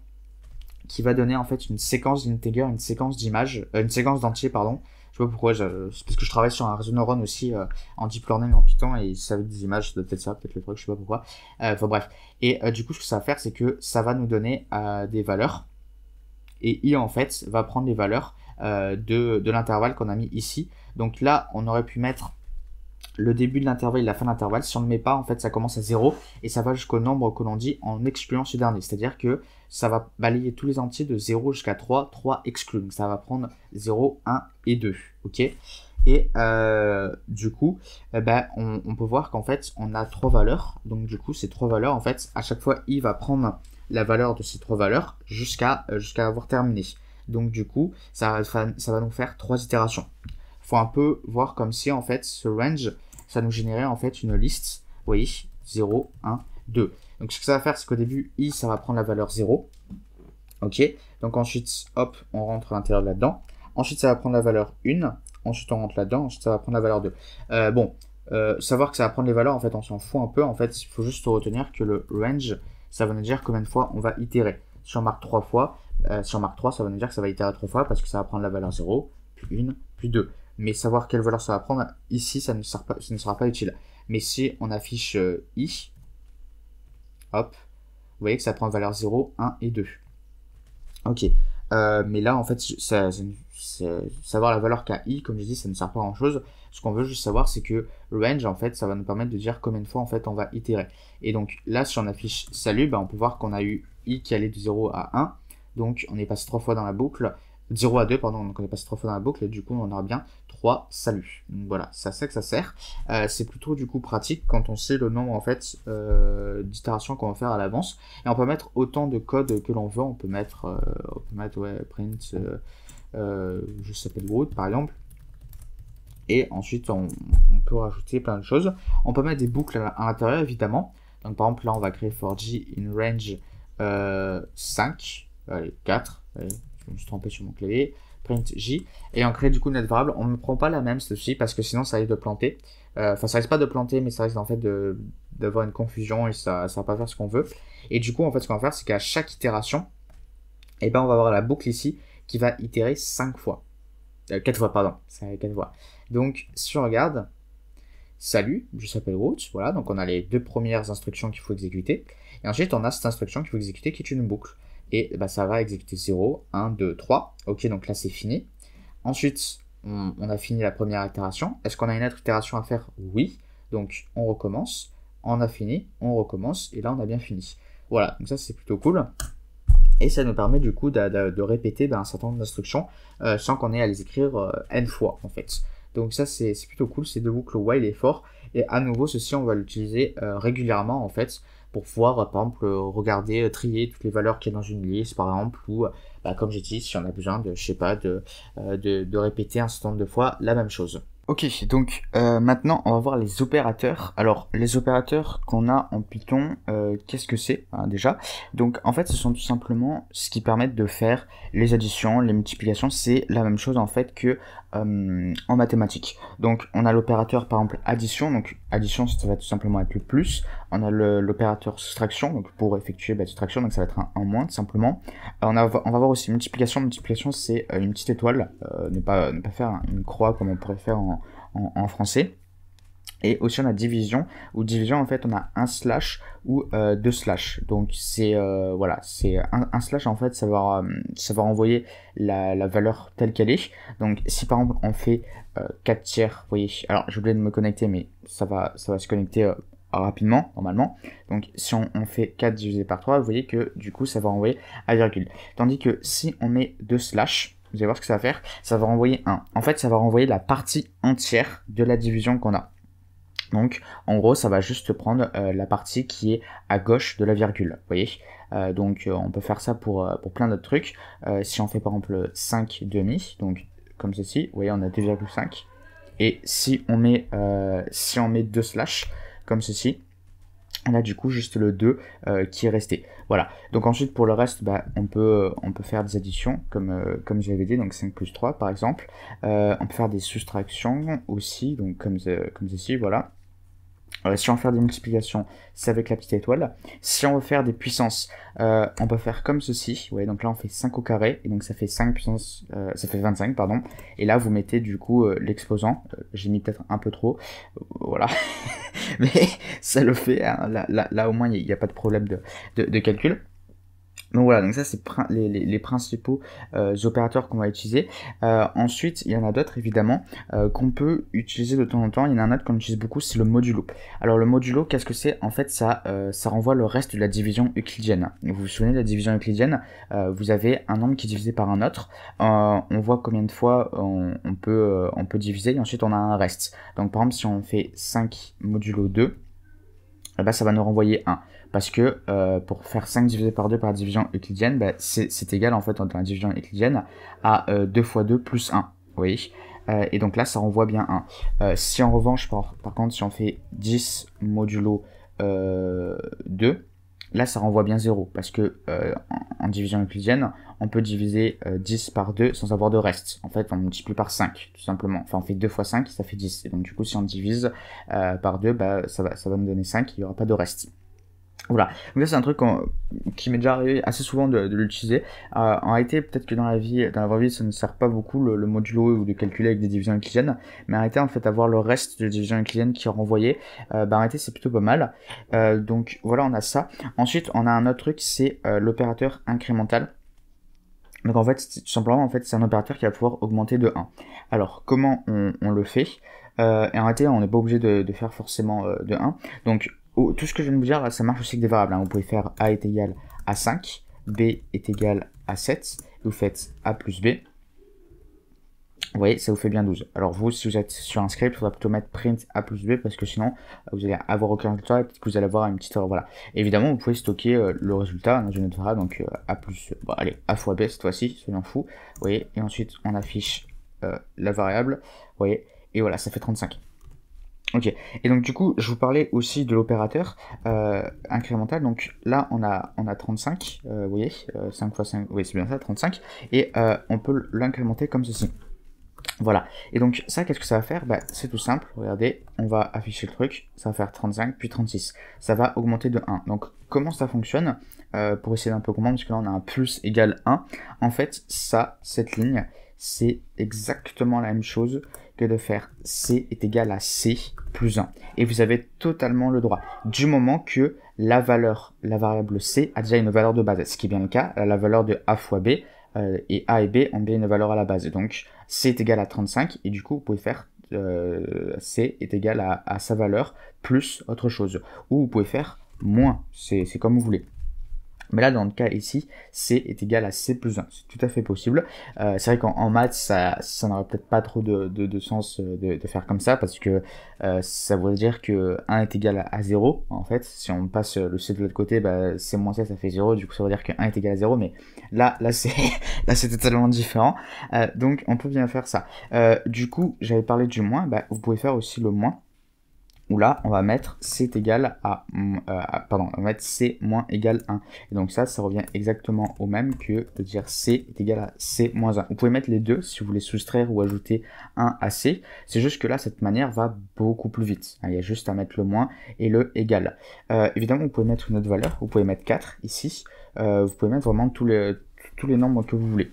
qui va donner en fait une séquence d'integer, une séquence d'images, une séquence d'entiers, pardon. Je sais pas pourquoi, c'est parce que je travaille sur un réseau neuron aussi en deep learning en Python et ça veut des images, c'est peut-être ça, peut-être le truc, je sais pas pourquoi. Enfin bref. Et du coup, ce que ça va faire, c'est que ça va nous donner des valeurs. Et i en fait va prendre les valeurs de l'intervalle qu'on a mis ici. Donc là, on aurait pu mettre le début de l'intervalle et la fin de l'intervalle. Si on ne met pas, en fait, ça commence à 0 et ça va jusqu'au nombre que l'on dit en excluant ce dernier. C'est-à-dire que ça va balayer tous les entiers de 0 jusqu'à 3, 3 exclus. Donc ça va prendre 0, 1 et 2. Ok. Et du coup, on peut voir qu'en fait, on a 3 valeurs. Donc du coup, ces 3 valeurs, en fait, à chaque fois, i va prendre la valeur de ces 3 valeurs jusqu'à avoir terminé. Donc du coup, ça va nous faire 3 itérations. Faut un peu voir comme si en fait ce range ça nous générait en fait une liste, vous voyez, 0, 1, 2. Donc ce que ça va faire, c'est qu'au début i ça va prendre la valeur 0, ok, donc ensuite hop on rentre à l'intérieur là-dedans, ensuite ça va prendre la valeur 1, ensuite on rentre là-dedans, ensuite ça va prendre la valeur 2. Savoir que ça va prendre les valeurs, en fait on s'en fout un peu, en fait il faut juste retenir que le range ça va nous dire combien de fois on va itérer. Si on marque 3 fois, si on marque 3 ça va nous dire que ça va itérer 3 fois parce que ça va prendre la valeur 0, puis 1, puis 2. Mais savoir quelle valeur ça va prendre, ici, ça ne sera pas utile. Mais si on affiche i, hop, vous voyez que ça prend valeur 0, 1 et 2. Ok. Mais là, en fait, savoir la valeur qu'a i, comme je dis, ça ne sert pas à grand chose. Ce qu'on veut juste savoir, c'est que range, en fait, ça va nous permettre de dire combien de fois, en fait, on va itérer. Et donc, là, si on affiche salut, on peut voir qu'on a eu i qui allait de 0 à 1. Donc, on est passé 3 fois dans la boucle. 0 à 2, pardon, donc on est passé 3 fois dans la boucle, et du coup, on aura bien 3 saluts. Donc voilà, ça c'est que ça sert. C'est plutôt du coup pratique quand on sait le nombre en fait d'itérations qu'on va faire à l'avance. Et on peut mettre autant de code que l'on veut. On peut mettre ouais, print, je s'appelle root par exemple. Et ensuite, on peut rajouter plein de choses. On peut mettre des boucles à l'intérieur évidemment. Donc par exemple, là, on va créer for j in range 5, allez, 4, allez, je me suis trompé sur mon clavier, print J, et on crée du coup notre variable. On ne prend pas la même ceci parce que sinon ça risque de planter. Enfin, ça risque pas de planter, mais ça risque en fait d'avoir une confusion et ça va pas faire ce qu'on veut. Et du coup, en fait, ce qu'on va faire, c'est qu'à chaque itération, et ben, on va avoir la boucle ici qui va itérer 5 fois. 4 fois, pardon, c'est 4 fois. Donc, si on regarde, salut, je s'appelle root, voilà, donc on a les deux premières instructions qu'il faut exécuter. Et ensuite, on a cette instruction qu'il faut exécuter qui est une boucle. Et bah, ça va exécuter 0, 1, 2, 3. Ok, donc là, c'est fini. Ensuite, on a fini la première itération. Est-ce qu'on a une autre itération à faire? Oui. Donc, on recommence. On a fini, on recommence. Et là, on a bien fini. Voilà, donc ça, c'est plutôt cool. Et ça nous permet du coup de répéter un certain nombre d'instructions sans qu'on ait à les écrire n fois, en fait. Donc ça, c'est plutôt cool. Ces deux boucles while et for. Et à nouveau, ceci, on va l'utiliser régulièrement, en fait, pour pouvoir, par exemple, regarder, trier toutes les valeurs qu'il y a dans une liste, par exemple, ou, comme j'ai dit, si on a besoin de, je sais pas, de répéter un certain nombre de fois la même chose. Ok, donc maintenant on va voir les opérateurs. Alors les opérateurs qu'on a en Python, qu'est-ce que c'est déjà? Donc en fait ce sont tout simplement ce qui permettent de faire les additions, les multiplications. C'est la même chose en fait que en mathématiques. Donc on a l'opérateur par exemple addition. Donc addition ça va tout simplement être le plus. On a l'opérateur soustraction, donc pour effectuer soustraction, donc ça va être un moins tout simplement. On va voir aussi multiplication. Multiplication c'est une petite étoile, ne pas faire une croix comme on pourrait faire en français. Et aussi on a division, où division en fait on a un slash ou deux slash. Donc c'est voilà, c'est un slash en fait ça va renvoyer la valeur telle qu'elle est. Donc si par exemple on fait 4 tiers, vous voyez, alors j'ai oublié de me connecter mais ça va se connecter rapidement normalement. Donc si on fait 4 divisé par 3, vous voyez que du coup ça va renvoyer à virgule. Tandis que si on met 2 slash, vous allez voir ce que ça va faire, ça va renvoyer 1. En fait ça va renvoyer la partie entière de la division qu'on a. Donc, en gros, ça va juste prendre la partie qui est à gauche de la virgule, vous voyez. Donc, on peut faire ça pour plein d'autres trucs. Si on fait par exemple 5 demi, donc comme ceci, vous voyez, on a 2,5. Et si on met 2 slash, comme ceci, on a du coup juste le 2 qui est resté. Voilà. Donc ensuite, pour le reste, on peut faire des additions, comme je l'avais dit, donc 5 plus 3 par exemple. On peut faire des soustractions aussi, donc comme ceci, voilà. Si on veut faire des multiplications, c'est avec la petite étoile. Si on veut faire des puissances, on peut faire comme ceci. Vous voyez, donc là on fait 5 au carré, et donc ça fait 5 puissance, ça fait 25, pardon. Et là vous mettez du coup l'exposant. J'ai mis peut-être un peu trop, voilà. Mais ça le fait, hein. Là au moins il n'y a pas de problème de calcul. Donc voilà, donc ça c'est les principaux opérateurs qu'on va utiliser. Ensuite, il y en a d'autres évidemment qu'on peut utiliser de temps en temps. Il y en a un autre qu'on utilise beaucoup, c'est le modulo. Alors le modulo, qu'est-ce que c'est? En fait, ça renvoie le reste de la division euclidienne. Vous vous souvenez de la division euclidienne? Vous avez un nombre qui est divisé par un autre. On voit combien de fois on peut diviser et ensuite on a un reste. Donc par exemple, si on fait 5 modulo 2, ça va nous renvoyer 1. Parce que pour faire 5 divisé par 2 par la division euclidienne, c'est égal en fait dans la division euclidienne à 2 fois 2 plus 1. Vous voyez, et donc là ça renvoie bien 1. Si en revanche, par contre, si on fait 10 modulo 2, là ça renvoie bien 0. Parce que en division euclidienne, on peut diviser 10 par 2 sans avoir de reste. En fait, on multiplie par 5, tout simplement. Enfin, on fait 2 fois 5, ça fait 10. Et donc du coup, si on divise par 2, ça va nous donner 5, il n'y aura pas de reste. Voilà, donc ça c'est un truc qui m'est déjà arrivé assez souvent de l'utiliser. En réalité, peut-être que dans la vraie vie, ça ne sert pas beaucoup le modulo ou de calculer avec des divisions euclidiennes, mais en réalité, en fait, avoir le reste de divisions euclidiennes qui est renvoyé, en réalité, c'est plutôt pas mal. Donc voilà, on a ça. Ensuite, on a un autre truc, c'est l'opérateur incrémental. Donc en fait, tout simplement, c'est un opérateur qui va pouvoir augmenter de 1. Alors, comment on le fait? Et en réalité, on n'est pas obligé de faire forcément de 1. Donc, tout ce que je viens de vous dire, là, ça marche aussi avec des variables. Vous pouvez faire A est égal à 5, B est égal à 7, vous faites A plus B. Vous voyez, ça vous fait bien 12. Alors vous, si vous êtes sur un script, il faudra plutôt mettre print A plus B, parce que sinon, vous allez avoir aucun résultat, et peut-être que vous allez avoir une petite erreur. Voilà. Évidemment, vous pouvez stocker le résultat dans une autre variable, donc A plus, allez, A fois B cette fois-ci, soyons fous. Vous voyez, et ensuite, on affiche la variable, vous voyez, et voilà, ça fait 35. Ok, et donc du coup, je vous parlais aussi de l'opérateur incrémental. Donc là, on a 35, vous voyez, 5 fois 5, oui, c'est bien ça, 35. Et on peut l'incrémenter comme ceci. Voilà, et donc ça, qu'est-ce que ça va faire? Bah, c'est tout simple, regardez, on va afficher le truc, ça va faire 35, puis 36. Ça va augmenter de 1. Donc comment ça fonctionne? Pour essayer d'un peu comprendre, parce que là on a un plus égale 1. En fait, ça, cette ligne, c'est exactement la même chose que de faire C est égal à C plus 1. Et vous avez totalement le droit, du moment que la variable C a déjà une valeur de base, ce qui est bien le cas, la valeur de A fois B, et A et B ont bien une valeur à la base. Donc C est égal à 35, et du coup vous pouvez faire C est égal à sa valeur plus autre chose. Ou vous pouvez faire moins, c'est comme vous voulez. Mais là, dans le cas ici, C est égal à C plus 1. C'est tout à fait possible. C'est vrai qu'en maths, ça n'aurait peut-être pas trop de sens de faire comme ça, parce que ça voudrait dire que 1 est égal à 0. En fait, si on passe le C de l'autre côté, bah, C moins C, ça fait 0. Du coup, ça veut dire que 1 est égal à 0. Mais là c'est là, c'est totalement différent. Donc, on peut bien faire ça. Du coup, j'avais parlé du moins. Bah, vous pouvez faire aussi le moins, où là, on va mettre C est égal pardon, on va mettre C moins égal 1. Et donc ça revient exactement au même que de dire C est égal à C moins 1. Vous pouvez mettre les deux si vous voulez soustraire ou ajouter 1 à C. C'est juste que là, cette manière va beaucoup plus vite. Il y a juste à mettre le moins et le égal. Évidemment, vous pouvez mettre une autre valeur. Vous pouvez mettre 4 ici. Vous pouvez mettre vraiment tous les nombres que vous voulez.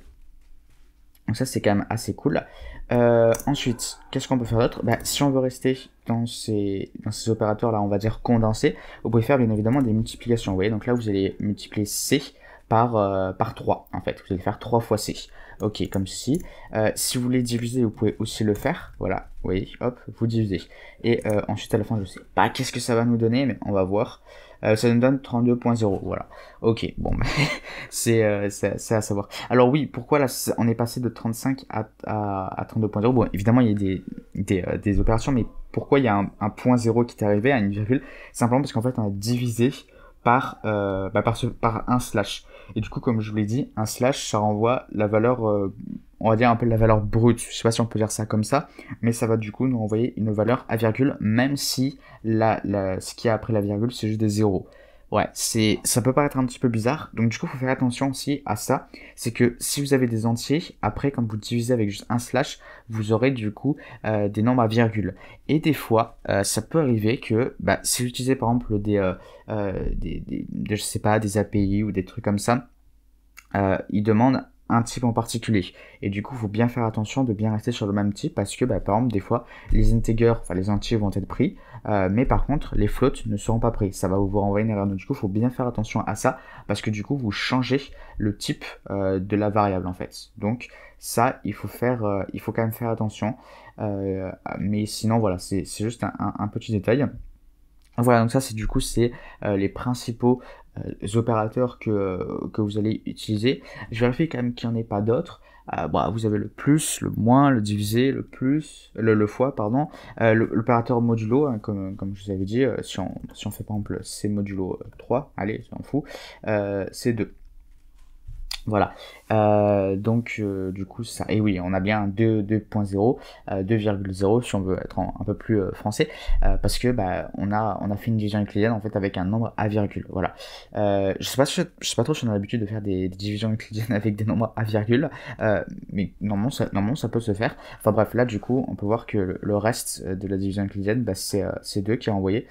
Donc ça, c'est quand même assez cool. Ensuite, qu'est-ce qu'on peut faire d'autre? Bah, si on veut rester dans ces opérateurs-là, on va dire condensés, vous pouvez faire bien évidemment des multiplications. Vous voyez, donc là, vous allez multiplier C par 3, en fait. Vous allez faire 3 fois C. Ok, comme ceci. Si vous voulez diviser, vous pouvez aussi le faire. Voilà, vous voyez, hop, vous divisez. Et ensuite, à la fin, je sais pas qu'est-ce que ça va nous donner, mais on va voir. Ça nous donne 32.0, voilà. Ok, bon, c'est à savoir. Alors oui, pourquoi là, on est passé de 35 à 32.0? Bon, évidemment, il y a des opérations, mais pourquoi il y a un point 0 qui est arrivé à une virgule? Simplement parce qu'en fait, on a divisé par un slash. Et du coup, comme je vous l'ai dit, un slash, ça renvoie la valeur, on va dire un peu la valeur brute. Je sais pas si on peut dire ça comme ça, mais ça va du coup nous renvoyer une valeur à virgule, même si ce qu'il y a après la virgule, c'est juste des zéros. Ouais, ça peut paraître un petit peu bizarre, donc du coup, il faut faire attention aussi à ça. C'est que si vous avez des entiers, après, quand vous divisez avec juste un slash, vous aurez du coup des nombres à virgule. Et des fois, ça peut arriver que, si vous utilisez par exemple je sais pas, des API ou des trucs comme ça, ils demandent un type en particulier. Et du coup, il faut bien faire attention de bien rester sur le même type parce que, par exemple, des fois, les integers, enfin les entiers vont être pris, mais par contre, les floats ne seront pas pris. Ça va vous renvoyer une erreur. Donc, du coup, il faut bien faire attention à ça parce que, du coup, vous changez le type de la variable, en fait. Donc, ça, il faut quand même faire attention. Mais sinon, voilà, c'est juste un petit détail. Voilà, donc ça, c'est les principaux opérateurs que vous allez utiliser. Je vérifie quand même qu'il n'y en ait pas d'autres. Vous avez le plus, le moins, le divisé, le plus, le fois, pardon. L'opérateur modulo, hein, comme je vous avais dit, si on fait par exemple C modulo 3, allez, on s'en fout, c'est 2. Voilà, donc du coup ça, et oui, on a bien un 2.0, 2,0 si on veut être un peu plus français, parce que on a fait une division euclidienne en fait avec un nombre à virgule. Voilà, je sais pas trop si on a l'habitude de faire des divisions euclidiennes avec des nombres à virgule, mais normalement ça peut se faire. Enfin bref, là du coup on peut voir que le reste de la division euclidienne, c'est 2 qui est envoyé,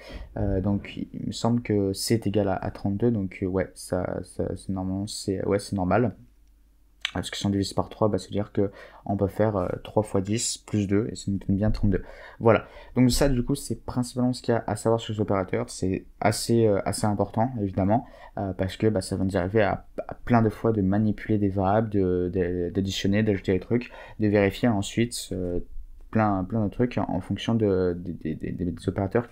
donc il me semble que C est égal à 32, donc ouais, ça c'est normalement c'est normal. Parce que si on divise par 3, ça veut dire qu'on peut faire 3 fois 10 plus 2, et ça nous donne bien 32. Voilà, donc ça du coup c'est principalement ce qu'il y a à savoir sur les opérateurs. C'est assez important évidemment, parce que ça va nous arriver à plein de fois de manipuler des variables, d'additionner, d'ajouter des trucs, de vérifier ensuite plein de trucs en fonction des opérateurs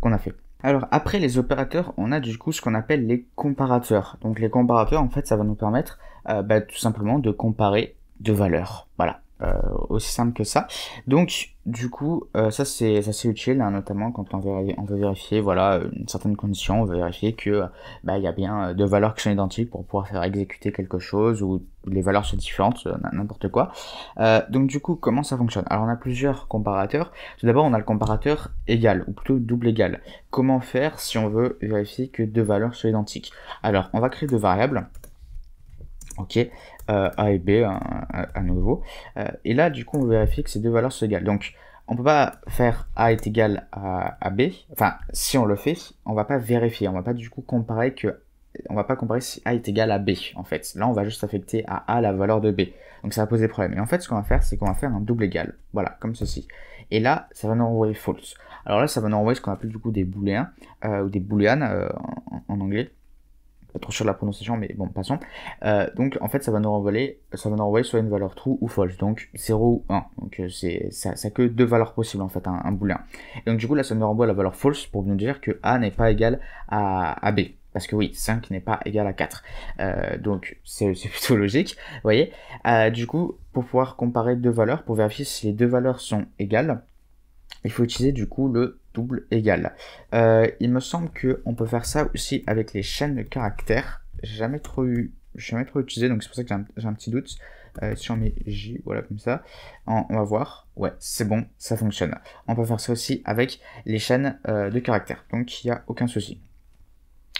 qu'on a fait. Alors après les opérateurs, on a du coup ce qu'on appelle les comparateurs. Donc les comparateurs, en fait, ça va nous permettre tout simplement de comparer deux valeurs. Voilà, aussi simple que ça. Donc du coup ça c'est utile, hein, notamment quand on veut vérifier voilà une certaine condition, on veut vérifier que il y a bien deux valeurs qui sont identiques pour pouvoir faire exécuter quelque chose, ou les valeurs sont différentes, n'importe quoi. Donc du coup comment ça fonctionne? Alors on a plusieurs comparateurs. Tout d'abord on a le comparateur égal, ou plutôt double égal. Comment faire si on veut vérifier que deux valeurs sont identiques? Alors on va créer deux variables. Ok, A et B à nouveau. Et là, du coup, on vérifie que ces deux valeurs sont égales. Donc, on peut pas faire A est égal à B. Enfin, si on le fait, on va pas vérifier. On va pas du coup comparer que, on va pas comparer si A est égal à B. En fait, là, on va juste affecter à A la valeur de B. Donc, ça va poser problème. Et en fait, ce qu'on va faire, c'est qu'on va faire un double égal. Voilà, comme ceci. Et là, ça va nous renvoyer false. Alors là, ça va nous renvoyer ce qu'on appelle du coup des booléens ou des booleans en anglais. Pas trop sûr de la prononciation, mais bon, passons. Donc en fait ça va nous renvoyer soit une valeur true ou false, donc 0 ou 1. Donc ça que deux valeurs possibles en fait, un booléen. Et donc du coup là ça nous renvoie la valeur false pour nous dire que A n'est pas égal à B. Parce que oui, 5 n'est pas égal à 4. Donc c'est plutôt logique, vous voyez. Du coup, pour pouvoir comparer deux valeurs, pour vérifier si les deux valeurs sont égales, il faut utiliser du coup le double égal. Il me semble qu'on peut faire ça aussi avec les chaînes de caractères. J'ai jamais trop utilisé, donc c'est pour ça que j'ai un petit doute. Si on met J, voilà comme ça, on va voir. Ouais, c'est bon, ça fonctionne. On peut faire ça aussi avec les chaînes de caractères, donc il n'y a aucun souci.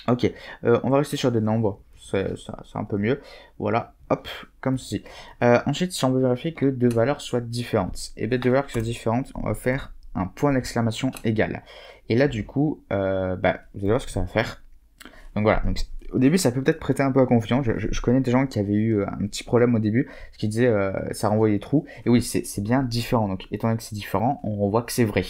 Ok, on va rester sur des nombres, c'est un peu mieux. Voilà, hop, comme ceci. Ensuite, si on veut vérifier que deux valeurs soient différentes, et bien deux valeurs qui soient différentes, on va faire un point d'exclamation égal. Et là, du coup, vous allez voir ce que ça va faire. Donc voilà, donc, au début, ça peut peut-être prêter un peu à confusion. Je connais des gens qui avaient eu un petit problème au début, ce qui disait ça renvoyait trou. Et oui, c'est bien différent. Donc, étant donné que c'est différent, on renvoie que c'est vrai.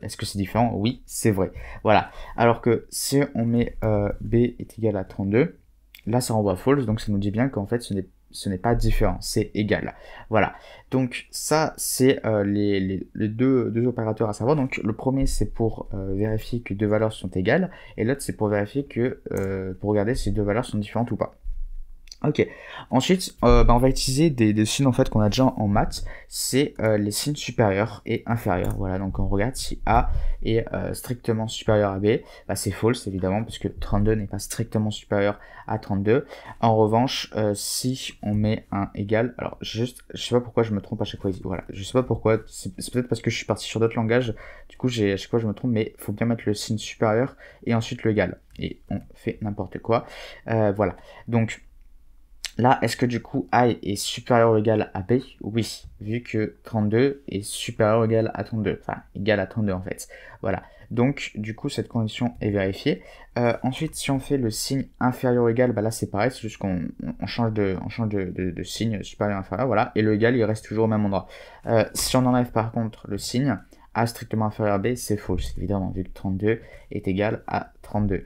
Est-ce que c'est différent? Oui, c'est vrai. Voilà. Alors que si on met B est égal à 32, là, ça renvoie false. Donc, ça nous dit bien qu'en fait, ce n'est pas différent, c'est égal. Voilà. Donc ça, c'est les deux opérateurs à savoir. Donc le premier, c'est pour vérifier que deux valeurs sont égales, et l'autre, c'est pour vérifier que, pour regarder si deux valeurs sont différentes ou pas. Ok. Ensuite, on va utiliser des signes en fait qu'on a déjà en maths. C'est les signes supérieurs et inférieurs. Voilà. Donc on regarde si A est strictement supérieur à B. C'est false évidemment parce que 32 n'est pas strictement supérieur à 32. En revanche, si on met un égal, alors je sais pas pourquoi je me trompe à chaque fois ici. Voilà. Je sais pas pourquoi. C'est peut-être parce que je suis parti sur d'autres langages. Du coup, à chaque fois je me trompe, mais il faut bien mettre le signe supérieur et ensuite l'égal. Et on fait n'importe quoi. Voilà. Donc là, est-ce que du coup A est supérieur ou égal à B? Oui, vu que 32 est supérieur ou égal à 32, enfin égal à 32 en fait. Voilà, donc du coup cette condition est vérifiée. Ensuite, si on fait le signe inférieur ou égal, là c'est pareil, c'est juste qu'on change de signe supérieur inférieur, voilà, et le égal il reste toujours au même endroit. Si on enlève par contre le signe A strictement inférieur à B, c'est false, évidemment, vu que 32 est égal à 32.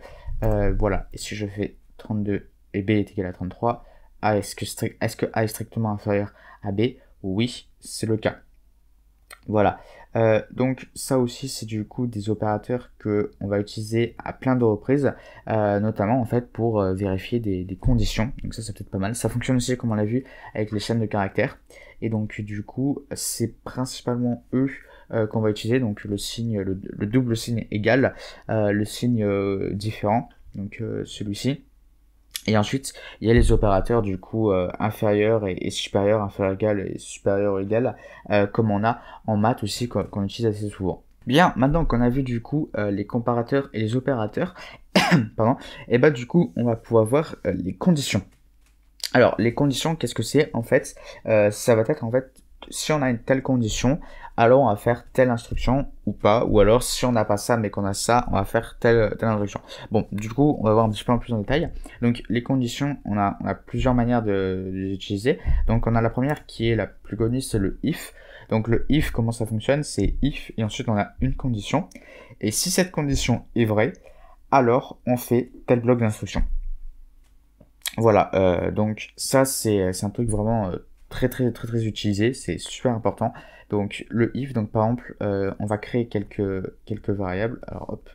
Voilà, et si je fais 32 et B est égal à 33, est-ce que A est strictement inférieur à B? Oui, c'est le cas. Voilà. Donc ça aussi, c'est du coup des opérateurs que on va utiliser à plein de reprises, notamment en fait pour vérifier des conditions. Donc ça, c'est peut-être pas mal. Ça fonctionne aussi, comme on l'a vu, avec les chaînes de caractères. Et donc du coup, c'est principalement eux qu'on va utiliser. Donc le signe, le double signe égal, le signe différent. Donc celui-ci. Et ensuite, il y a les opérateurs du coup inférieur et supérieur, inférieur égal et supérieur égal, comme on a en maths aussi qu'on utilise assez souvent. Bien, maintenant qu'on a vu du coup les comparateurs et les opérateurs, pardon, et du coup on va pouvoir voir les conditions. Alors les conditions, qu'est-ce que c'est en fait? Ça va être en fait, si on a une telle condition, alors on va faire telle instruction ou pas, ou alors si on n'a pas ça mais qu'on a ça, on va faire telle instruction. Bon, du coup, on va voir un petit peu en plus en détail. Donc les conditions, on a plusieurs manières de les utiliser. Donc on a la première qui est la plus connue, c'est le if. Donc le if, comment ça fonctionne? C'est if et ensuite on a une condition. Et si cette condition est vraie, alors on fait tel bloc d'instruction. Voilà, donc ça c'est un truc vraiment très utilisé, c'est super important. Donc le if, donc par exemple, on va créer quelques variables. Alors hop,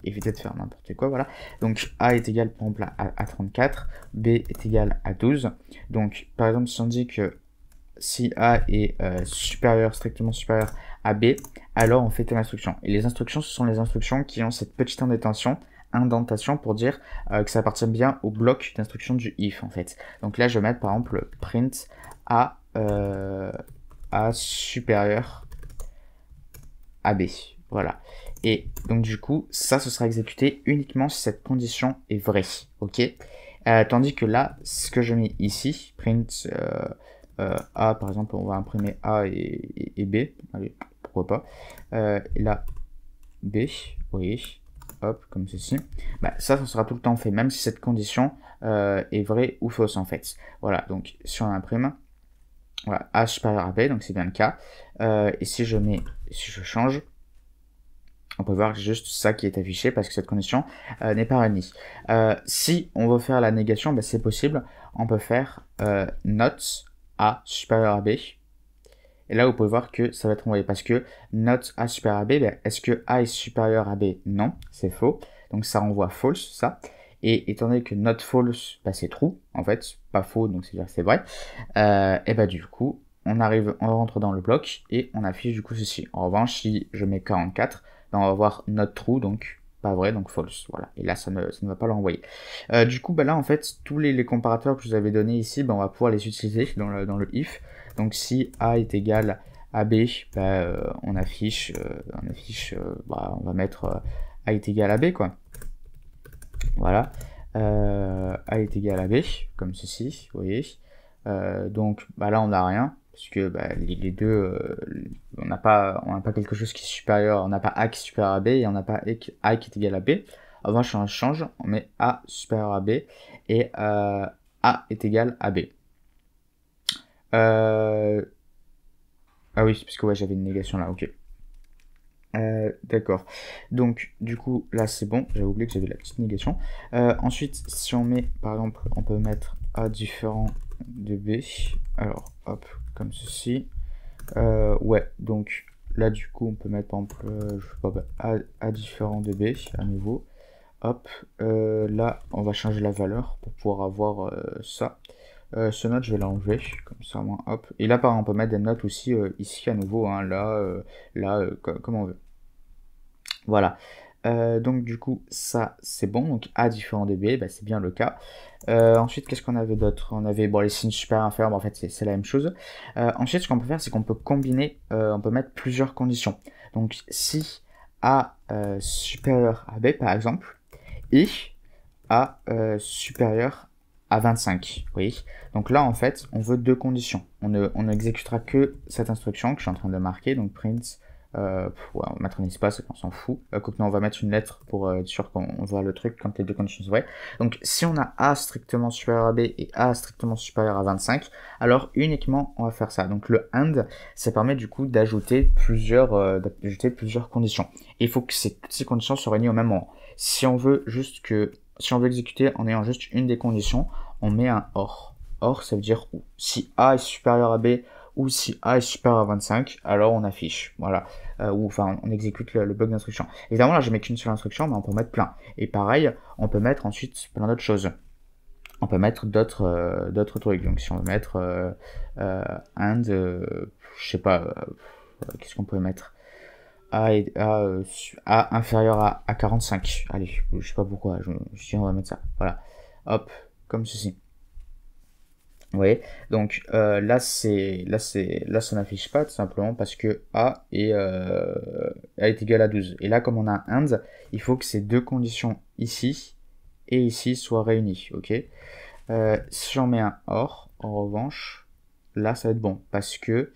éviter de faire n'importe quoi, voilà. Donc A est égal par exemple à 34, B est égal à 12. Donc par exemple si on dit que si A est strictement supérieur à B, alors on fait telle instruction. Et les instructions, ce sont les instructions qui ont cette petite indentation pour dire que ça appartient bien au bloc d'instruction du if en fait. Donc là, je vais mettre par exemple print A supérieur à B. Voilà. Et donc du coup, ça, ce sera exécuté uniquement si cette condition est vraie. Ok. Tandis que là, ce que je mets ici, print A, par exemple, on va imprimer A et B. Allez, pourquoi pas. Et là, B, oui, hop, comme ceci. Bah, ça sera tout le temps fait, même si cette condition est vraie ou fausse en fait. Voilà, donc si on imprime, voilà, A supérieur à B, donc c'est bien le cas. Et si je change, on peut voir juste ça qui est affiché parce que cette condition n'est pas réunie. Si on veut faire la négation, bah, c'est possible. On peut faire not A supérieur à B. Et là, vous pouvez voir que ça va être envoyé parce que not A supérieur à B, bah, est-ce que A est supérieur à B? Non, c'est faux. Donc ça renvoie false, ça. Et étant donné que not false, bah, c'est true, en fait, pas faux, donc c'est-à-dire que c'est vrai. Et bah du coup, on rentre dans le bloc et on affiche du coup ceci. En revanche, si je mets 44, ben on va voir not true, donc pas vrai, donc false. Voilà. Et là, ça ne va pas l'envoyer. Du coup, bah là, en fait, tous les comparateurs que je vous avais donnés ici, ben on va pouvoir les utiliser dans le if. Donc si A est égal à B, bah, on affiche, bah, on va mettre A est égal à B, quoi. Voilà. A est égal à B, comme ceci, vous voyez. Donc bah là on n'a rien, parce que bah, les deux, on n'a pas quelque chose qui est supérieur, on n'a pas A qui est supérieur à B, et on n'a pas A qui est égal à B. En revanche, on change, on met A supérieur à B, et A est égal à B. Ah oui, parce que ouais, j'avais une négation là, ok. D'accord. Donc, du coup, là, c'est bon. J'avais oublié que j'avais la petite négation. Ensuite, si on met, par exemple, on peut mettre A différent de B. Alors, hop, comme ceci. Ouais, donc, là, du coup, on peut mettre, par exemple, je sais pas, A différent de B, à nouveau. Hop. Là, on va changer la valeur pour pouvoir avoir ça. Ce note, je vais l'enlever, comme ça, moi, hop. Et là, pareil, on peut mettre des notes aussi ici à nouveau, hein, là, comme on veut. Voilà. Donc du coup, ça c'est bon. Donc A différent de B, bah, c'est bien le cas. Ensuite, qu'est-ce qu'on avait d'autre? On avait bon, les signes supérieurs inférieurs, bah, en fait c'est la même chose. Ensuite, ce qu'on peut faire, c'est qu'on peut combiner, on peut mettre plusieurs conditions. Donc si A supérieur à B par exemple, et A supérieur à 25. Vous voyez. Donc là, en fait, on veut deux conditions. On ne exécutera que cette instruction que je suis en train de marquer, donc print. Ouais, on va mettre un espace, on s'en fout. On va mettre une lettre pour être sûr qu'on voit le truc quand les deux conditions sont vraies. Donc si on a A strictement supérieur à B et A strictement supérieur à 25, alors uniquement on va faire ça. Donc le AND, ça permet du coup d'ajouter plusieurs conditions. Et il faut que toutes ces conditions soient réunies au même moment. Si on veut exécuter en ayant juste une des conditions, on met un OR. OR, ça veut dire ou. Si A est supérieur à B ou si A est supérieur à 25, alors on affiche. Voilà. Ou enfin, on exécute le bloc d'instruction. Évidemment, là, je mets qu'une seule instruction, mais on peut mettre plein. Et pareil, on peut mettre ensuite plein d'autres choses. On peut mettre d'autres trucs. Donc, si on veut mettre and, je sais pas, qu'est-ce qu'on peut mettre? A inférieur à 45. Allez, je sais pas pourquoi, je dis on va mettre ça. Voilà. Hop, comme ceci. Vous voyez. Donc là ça n'affiche pas tout simplement parce que A est égal à 12. Et là, comme on a un AND, il faut que ces deux conditions ici et ici soient réunies. Ok. Si j'en mets un OR, en revanche, là ça va être bon parce que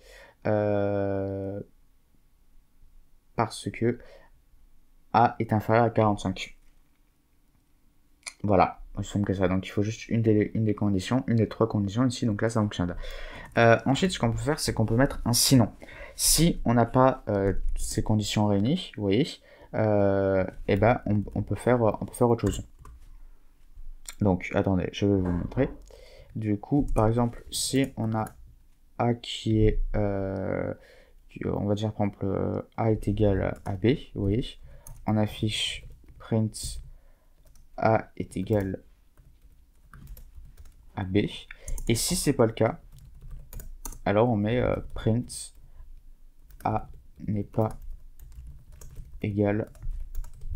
A est inférieur à 45. Voilà, aussi simple que ça. Donc il faut juste une des conditions, une des trois conditions ici, donc là ça fonctionne. Ensuite, ce qu'on peut faire, c'est qu'on peut mettre un sinon. Si on n'a pas ces conditions réunies, vous voyez, et ben on peut faire autre chose. Donc attendez, je vais vous montrer. Du coup, par exemple, si on a A qui est on va dire par exemple A est égal à B, vous voyez, on affiche print A est égal à B, et si c'est pas le cas, alors on met print A n'est pas égal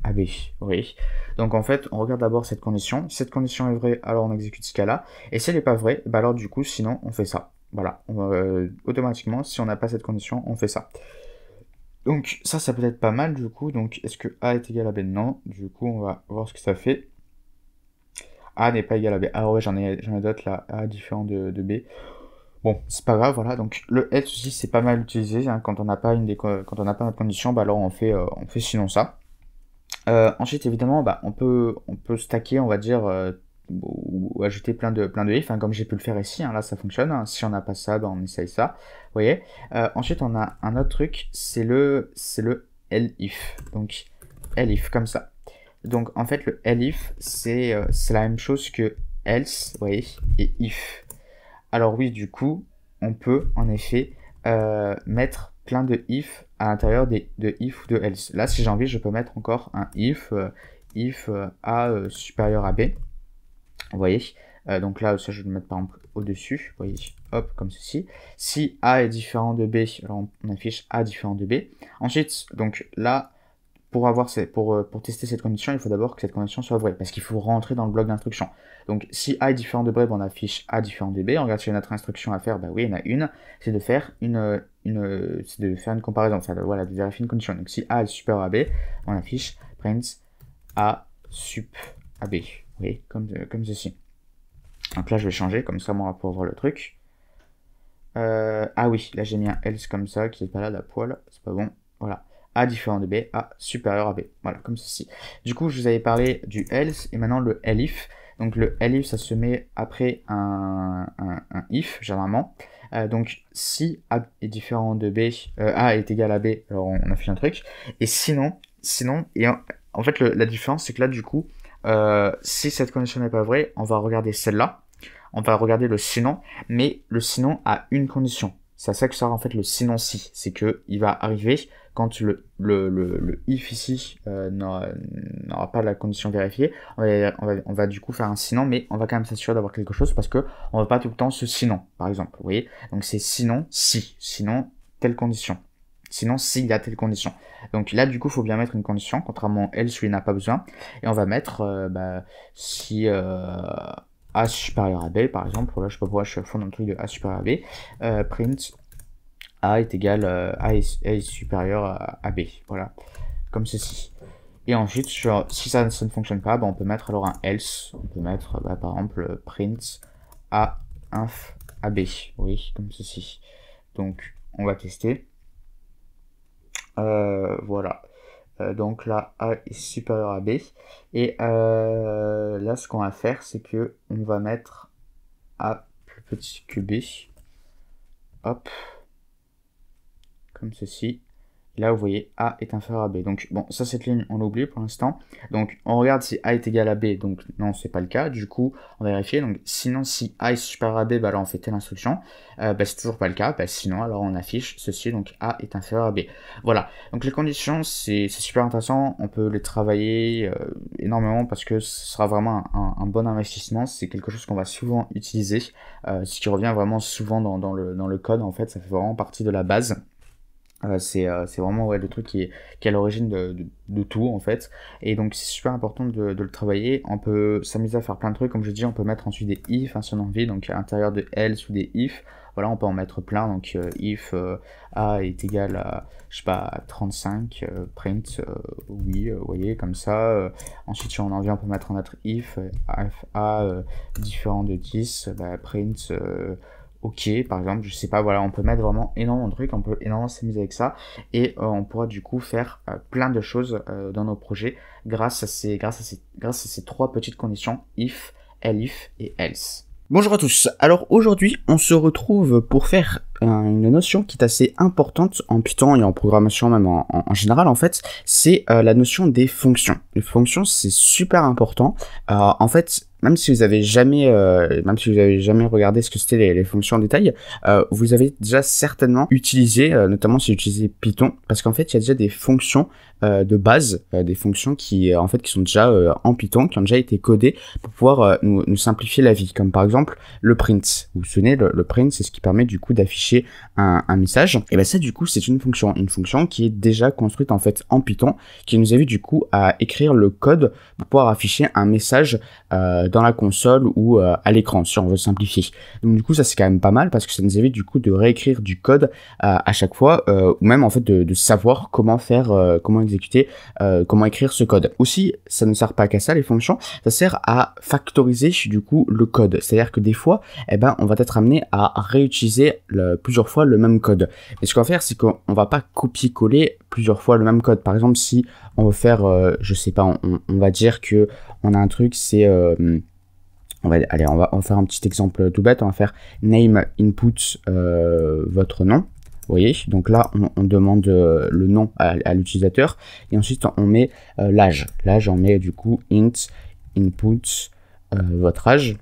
à B. Oui. Donc en fait, on regarde d'abord cette condition. Si cette condition est vraie, alors on exécute ce cas-là. Et si elle n'est pas vraie, bah alors du coup, sinon on fait ça. Voilà. Automatiquement, si on n'a pas cette condition, on fait ça. Donc ça peut être pas mal du coup. Donc est-ce que A est égal à B? Non. Du coup, on va voir ce que ça fait. A n'est pas égal à B. Ah ouais, j'en ai d'autres là. A différent de B. Bon, c'est pas grave, voilà. Donc le else aussi, c'est pas mal utilisé. Hein, quand on n'a pas notre condition, bah alors on fait sinon ça. Ensuite, évidemment, bah, on peut stacker, on va dire, ou ajouter plein de if, hein, comme j'ai pu le faire ici. Hein, là, ça fonctionne. Hein. Si on n'a pas ça, bah, on essaye ça. Vous voyez. Ensuite, on a un autre truc, c'est le elif. Donc elif comme ça. Donc en fait, le elif, c'est la même chose que else, vous voyez, et if. Alors oui, du coup, on peut en effet mettre plein de if à l'intérieur de if ou de else. Là, si j'ai envie, je peux mettre encore un if A supérieur à B. Vous voyez. Donc là, ça, je vais le mettre par exemple au-dessus. Vous voyez, hop, comme ceci. Si A est différent de B, alors on affiche A différent de B. Ensuite, donc là, pour tester cette condition, il faut d'abord que cette condition soit vraie, parce qu'il faut rentrer dans le bloc d'instruction. Donc si A est différent de B, on affiche A différent de B. On regarde si il y a une autre instruction à faire, bah oui, il y en a une, c'est de faire une comparaison, enfin voilà, de vérifier une condition. Donc si A est supérieur à B, on affiche print A sup à B. Oui, comme ceci. Donc là, je vais changer, comme ça, moi, pour voir le truc. Ah oui, là j'ai mis un else comme ça, qui est pas là, la poêle, c'est pas bon. Voilà. A différent de B, A supérieur à B. Voilà, comme ceci. Du coup, je vous avais parlé du else et maintenant le elif. Donc le elif, ça se met après un if, généralement. Donc si A est différent de B, A est égal à B, alors on affiche un truc. Et sinon, et en fait, la différence, c'est que là, du coup, si cette condition n'est pas vraie, on va regarder celle-là. On va regarder le sinon, mais le sinon a une condition. C'est à ça que sert en fait le sinon si. C'est que il va arriver quand le if ici n'aura pas la condition vérifiée. On va du coup faire un sinon, mais on va quand même s'assurer d'avoir quelque chose parce que on ne va pas tout le temps ce sinon, par exemple. Vous voyez. Donc c'est sinon si. Sinon telle condition. Sinon s'il y a telle condition. Donc là du coup il faut bien mettre une condition, contrairement à else où il n'a pas besoin. Et on va mettre si A supérieur à B, par exemple. Là, je sais pas pourquoi je suis à fond dans le truc de A supérieur à B. Print A est égal A est supérieur à B. Voilà, comme ceci. Et ensuite, si ça ne fonctionne pas, bah, on peut mettre alors un else. On peut mettre par exemple print A inf à B. Oui, comme ceci. Donc, on va tester. Voilà. Donc là, A est supérieur à B. Et là, ce qu'on va faire, c'est que on va mettre A plus petit que B. Hop. Comme ceci. Et là, vous voyez, A est inférieur à B. Donc, bon, ça, cette ligne, on l'oublie pour l'instant. Donc, on regarde si A est égal à B. Donc, non, c'est pas le cas. Du coup, on va vérifier. Donc, sinon, si A est supérieur à B, bah, alors on fait telle instruction. C'est toujours pas le cas. Sinon, alors on affiche ceci. Donc, A est inférieur à B. Voilà. Donc, les conditions, c'est super intéressant. On peut les travailler énormément parce que ce sera vraiment un bon investissement. C'est quelque chose qu'on va souvent utiliser. Ce qui revient vraiment souvent dans le code. En fait, ça fait vraiment partie de la base. C'est vraiment le truc qui est à l'origine de tout en fait, et donc c'est super important de le travailler. On peut s'amuser à faire plein de trucs, comme je dis, on peut mettre ensuite des if si on a envie, donc à l'intérieur de else ou des if, voilà, on peut en mettre plein. Donc if A est égal à, je sais pas, à 35, print oui, vous voyez, comme ça. Ensuite, si on a envie, on peut mettre un autre if A différent de 10, print ok, par exemple, je sais pas, voilà, on peut mettre vraiment énormément de trucs, on peut énormément s'amuser avec ça, et on pourra du coup faire plein de choses dans nos projets grâce à ces trois petites conditions, if, elif et else. Bonjour à tous, alors aujourd'hui on se retrouve pour faire une notion qui est assez importante en Python et en programmation même en général en fait, c'est la notion des fonctions. Les fonctions c'est super important, en fait même si vous avez jamais regardé ce que c'était les fonctions en détail, vous avez déjà certainement utilisé, notamment si vous utilisez Python, parce qu'en fait il y a déjà des fonctions de base, des fonctions qui en fait qui sont déjà en Python, qui ont déjà été codées pour pouvoir nous simplifier la vie, comme par exemple le print. Vous vous souvenez, le print, c'est ce qui permet du coup d'afficher un message. Et ben ça du coup c'est une fonction qui est déjà construite en fait en Python, qui nous invite du coup à écrire le code pour pouvoir afficher un message dans la console ou à l'écran si on veut simplifier. Donc du coup ça c'est quand même pas mal parce que ça nous évite du coup de réécrire du code à chaque fois ou même en fait de savoir comment faire, comment exécuter, comment écrire ce code. Aussi ça ne sert pas qu'à ça les fonctions, ça sert à factoriser du coup le code. C'est-à-dire que des fois on va être amené à réutiliser plusieurs fois le même code. Et ce qu'on va faire c'est qu'on va pas copier-coller plusieurs fois le même code. Par exemple si on veut faire, je sais pas, on va dire que on a un truc, c'est on va faire un petit exemple tout bête. On va faire name input votre nom. Vous voyez, donc là on demande le nom à l'utilisateur et ensuite on met l'âge. L'âge on met du coup int input votre âge.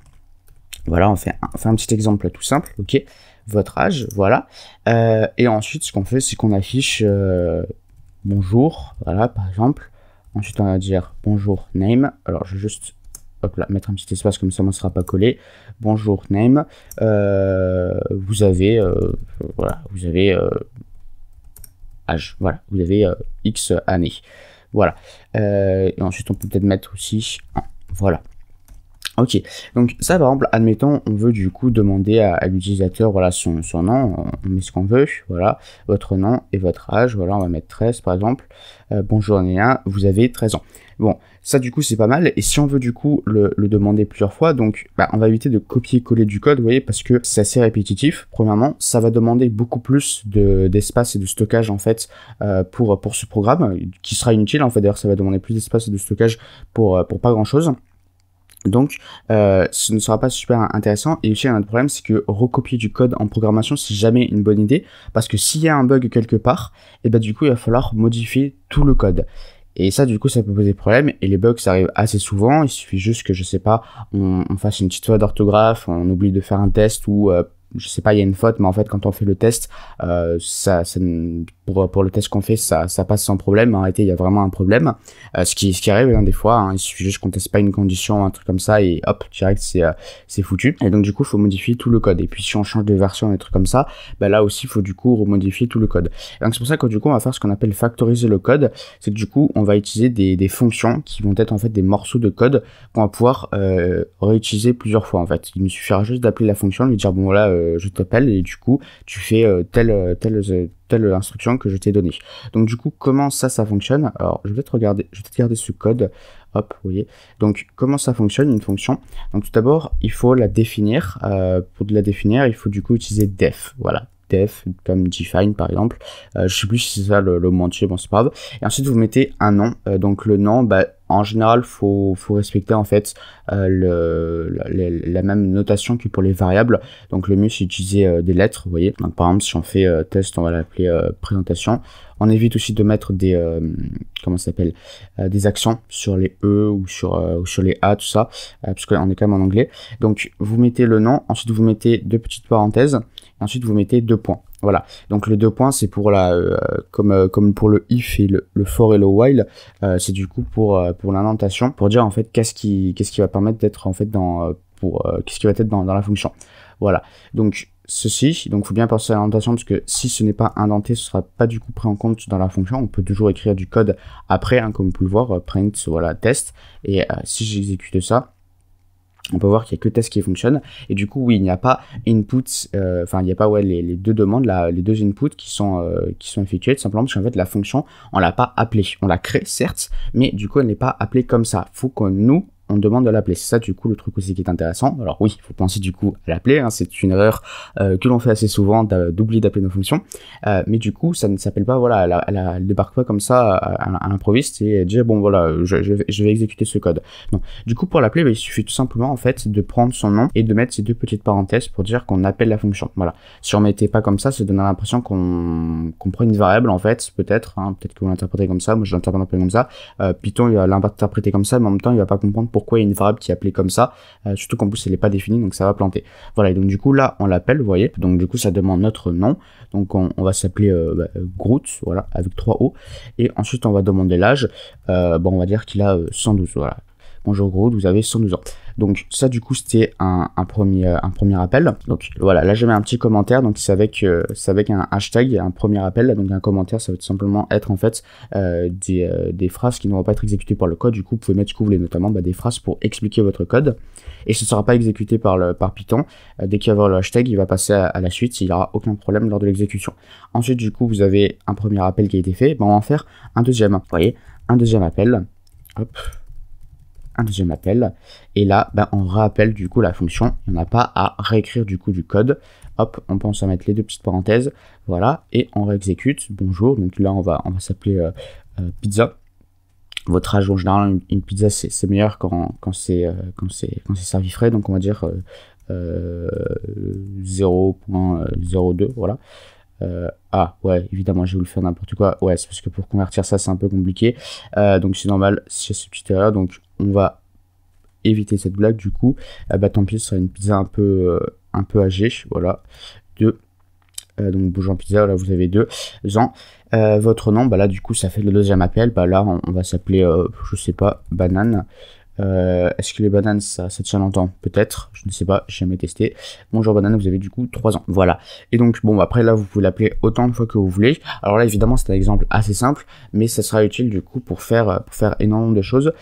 Voilà, on fait un petit exemple tout simple. Ok, votre âge, voilà. Et ensuite ce qu'on fait c'est qu'on affiche bonjour, voilà par exemple. Ensuite, on va dire bonjour name. Alors, je vais juste hop là, mettre un petit espace comme ça, ne sera pas collé. Bonjour name. Vous avez âge. Voilà, vous avez X années. Voilà. Et ensuite, on peut peut-être mettre aussi 1. Voilà. Ok, donc ça par exemple, admettons, on veut du coup demander à l'utilisateur voilà, son nom, on met ce qu'on veut, voilà, votre nom et votre âge, voilà, on va mettre 13 par exemple, bonjour Néa, vous avez 13 ans. Bon, ça du coup c'est pas mal, et si on veut du coup le demander plusieurs fois, donc on va éviter de copier-coller du code, vous voyez, parce que c'est assez répétitif, premièrement, ça va demander beaucoup plus d'espace et de stockage en fait pour ce programme, qui sera inutile en fait, d'ailleurs ça va demander plus d'espace et de stockage pour pas grand chose. Donc, ce ne sera pas super intéressant. Et aussi, un autre problème, c'est que recopier du code en programmation, c'est jamais une bonne idée. Parce que s'il y a un bug quelque part, et du coup, il va falloir modifier tout le code. Et ça, du coup, ça peut poser problème. Et les bugs, ça arrive assez souvent. Il suffit juste que, je sais pas, on fasse une petite faute d'orthographe, on oublie de faire un test ou... je sais pas, il y a une faute, mais en fait, quand on fait le test, pour le test qu'on fait, ça passe sans problème. En réalité, il y a vraiment un problème. Ce qui arrive des fois, il suffit juste qu'on teste pas une condition, un truc comme ça, et hop, direct, c'est foutu. Et donc, du coup, il faut modifier tout le code. Et puis, si on change de version, des trucs comme ça, là aussi, il faut du coup remodifier tout le code. Et donc, c'est pour ça que du coup, on va faire ce qu'on appelle factoriser le code. C'est que du coup, on va utiliser des fonctions qui vont être en fait des morceaux de code qu'on va pouvoir réutiliser plusieurs fois, en fait. Il nous suffira juste d'appeler la fonction, lui dire, bon, voilà, je t'appelle et du coup tu fais telle instruction que je t'ai donnée. Donc du coup comment ça fonctionne? Alors je vais peut-être garder ce code, hop, vous voyez. Donc comment ça fonctionne une fonction? Donc tout d'abord il faut la définir, pour la définir il faut du coup utiliser def, voilà. Def comme define par exemple, je sais plus si c'est ça le mot entier, bon c'est pas grave. Et ensuite vous mettez un nom, donc le nom, en général faut respecter en fait la même notation que pour les variables. Donc le mieux c'est d'utiliser des lettres, vous voyez. Donc par exemple si on fait test, on va l'appeler présentation. On évite aussi de mettre des des accents sur les E ou sur les A, tout ça, parce qu'on est quand même en anglais. Donc vous mettez le nom, ensuite vous mettez deux petites parenthèses, et ensuite vous mettez 2 points. Voilà, donc le 2 points c'est pour comme pour le if et le for et le while, c'est du coup pour l'indentation, pour dire en fait qu'est-ce qui va permettre d'être en fait qu'est-ce qui va être dans la fonction. Voilà, donc faut bien penser à l'indentation parce que si ce n'est pas indenté, ce sera pas du coup pris en compte dans la fonction. On peut toujours écrire du code après, comme vous pouvez le voir, print, voilà, test, et si j'exécute ça, on peut voir qu'il n'y a que test qui fonctionne. Et du coup, oui, il n'y a pas input, il n'y a pas les deux demandes, les deux inputs qui sont effectués, tout simplement parce qu'en fait, la fonction, on l'a pas appelée. On l'a créée, certes, mais du coup, elle n'est pas appelée comme ça. Faut que on demande de l'appeler. C'est ça, du coup, le truc aussi qui est intéressant. Alors oui, il faut penser du coup à l'appeler. C'est une erreur que l'on fait assez souvent d'oublier d'appeler nos fonctions. Mais du coup, ça ne s'appelle pas, voilà, elle débarque pas comme ça à l'improviste et dire, bon, voilà, je vais exécuter ce code. Non. Du coup, pour l'appeler, il suffit tout simplement, en fait, de prendre son nom et de mettre ces deux petites parenthèses pour dire qu'on appelle la fonction. Voilà. Si on mettait pas comme ça donnerait l'impression qu'on prend une variable, en fait, peut-être que vous l'interprétez comme ça. Moi, je l'interprète un peu comme ça. Python, il va l'interpréter comme ça, mais en même temps, il va pas comprendre pourquoi il y a une variable qui est appelée comme ça, surtout qu'en plus elle n'est pas définie, donc ça va planter. Voilà, et donc du coup là on l'appelle, vous voyez, donc du coup ça demande notre nom, donc on va s'appeler Groot, voilà, avec 3 O, et ensuite on va demander l'âge, bon on va dire qu'il a 112, voilà. Bonjour Groot, vous avez 112 ans. Donc ça du coup c'était un premier appel. Donc voilà, là j'ai mis un petit commentaire, donc c'est avec un hashtag, un premier appel, donc un commentaire ça va tout simplement être en fait des phrases qui ne vont pas être exécutées par le code, du coup vous pouvez mettre ce que vous voulez, notamment des phrases pour expliquer votre code, et ce ne sera pas exécuté par Python, dès qu'il va y avoir le hashtag il va passer à la suite, il n'y aura aucun problème lors de l'exécution. Ensuite du coup vous avez un premier appel qui a été fait, ben, on va en faire un deuxième, vous voyez, un deuxième appel, hop, un deuxième appel, et là ben, on rappelle du coup la fonction, il n'y en a pas à réécrire du coup du code, hop, on pense à mettre les deux petites parenthèses, voilà, et on réexécute, bonjour, donc là on va s'appeler pizza, votre âge en général, une pizza c'est meilleur quand c'est servi frais, donc on va dire 0.02, voilà. Ah ouais, évidemment j'ai voulu faire n'importe quoi, ouais c'est parce que pour convertir ça c'est un peu compliqué, donc c'est normal, c'est cette petite erreur, donc on va éviter cette blague du coup, bah tant pis, ce sera une pizza un peu âgée, voilà, donc bonjour pizza, là vous avez 2 ans, votre nom, bah là du coup ça fait le deuxième appel, bah là on va s'appeler, je sais pas, banane. Est-ce que les bananes ça tient longtemps? Peut-être, je ne sais pas, j'ai jamais testé. Bonjour banane, vous avez du coup 3 ans. Voilà. Et donc bon après là vous pouvez l'appeler autant de fois que vous voulez. Alors là évidemment c'est un exemple assez simple, mais ça sera utile du coup pour faire énormément de choses.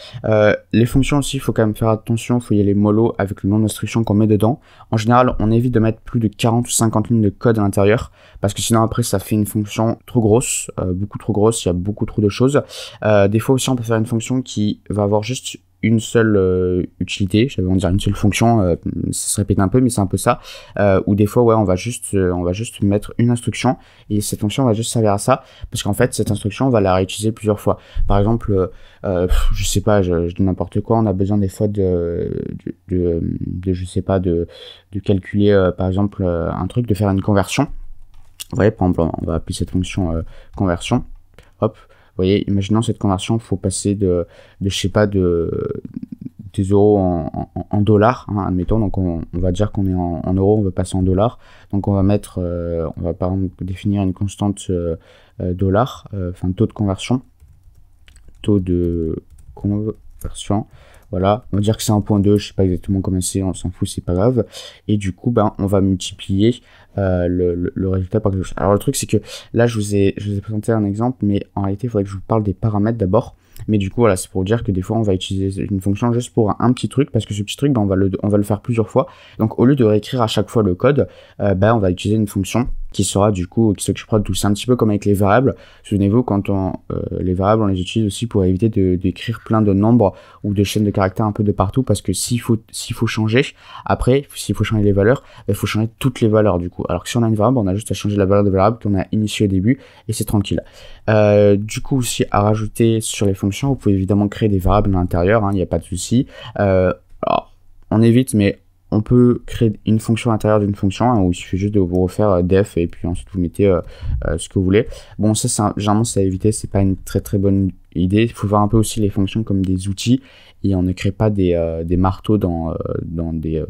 Les fonctions aussi, il faut quand même faire attention, il faut y aller mollo avec le nom d'instruction qu'on met dedans. En général on évite de mettre plus de 40 ou 50 lignes de code à l'intérieur, parce que sinon après ça fait une fonction trop grosse, beaucoup trop grosse, il y a beaucoup trop de choses. Des fois aussi on peut faire une fonction qui va avoir juste une seule utilité, j'avais envie de dire une seule fonction, ça se répète un peu mais c'est un peu ça, ou des fois ouais on va juste mettre une instruction et cette fonction va juste servir à ça, parce qu'en fait cette instruction on va la réutiliser plusieurs fois. Par exemple je sais pas, je dis n'importe quoi, on a besoin des fois je sais pas, de calculer par exemple un truc, de faire une conversion. Vous voyez, par exemple on va appeler cette fonction conversion, hop. Vous voyez, imaginons cette conversion, il faut passer de je sais pas, des euros en dollars, hein, admettons, donc on va dire qu'on est en euros, on veut passer en dollars, donc on va mettre, on va par exemple définir une constante dollar, enfin taux de conversion, voilà, on va dire que c'est 1.2, je sais pas exactement comment c'est, on s'en fout, c'est pas grave, et du coup, ben, on va multiplier le résultat par quelque chose. Alors le truc c'est que là je vous ai présenté un exemple, mais en réalité il faudrait que je vous parle des paramètres d'abord. Mais du coup voilà, c'est pour dire que des fois on va utiliser une fonction juste pour un petit truc, parce que ce petit truc ben, on va le faire plusieurs fois. Donc au lieu de réécrire à chaque fois le code, ben, on va utiliser une fonction qui sera du coup, qui s'occupera de tout. C'est un petit peu comme avec les variables. Souvenez-vous, quand les variables on les utilise aussi pour éviter d'écrire plein de nombres ou de chaînes de caractères un peu de partout, parce que s'il faut changer, après s'il faut changer les valeurs, il faut changer toutes les valeurs du coup. Alors que si on a une variable, on a juste à changer la valeur de variable qu'on a initiée au début et c'est tranquille. Du coup aussi à rajouter sur les fonctions, vous pouvez évidemment créer des variables à l'intérieur, il n'y a pas de souci. Alors, on évite, mais on peut créer une fonction à l'intérieur d'une fonction, où il suffit juste de vous refaire def et puis ensuite vous mettez ce que vous voulez. Bon, ça généralement c'est à éviter, c'est pas une très très bonne idée. Il faut voir un peu aussi les fonctions comme des outils, et on ne crée pas des marteaux dans des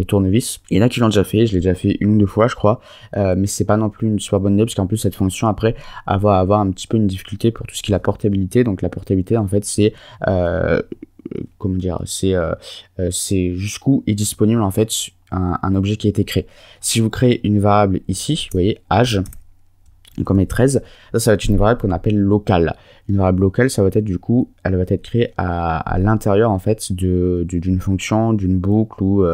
tournevis. Il y en a qui l'ont déjà fait, je l'ai déjà fait une ou deux fois je crois, mais c'est pas non plus une super bonne idée, parce qu'en plus cette fonction après va avoir un petit peu une difficulté pour tout ce qui est la portabilité. Donc la portabilité en fait c'est comment dire, c'est jusqu'où est disponible en fait un objet qui a été créé. Si vous créez une variable ici, vous voyez âge, donc on met 13, ça va être une variable qu'on appelle locale. Une variable locale, ça va être du coup, elle va être créée à l'intérieur en fait d'une fonction, d'une boucle ou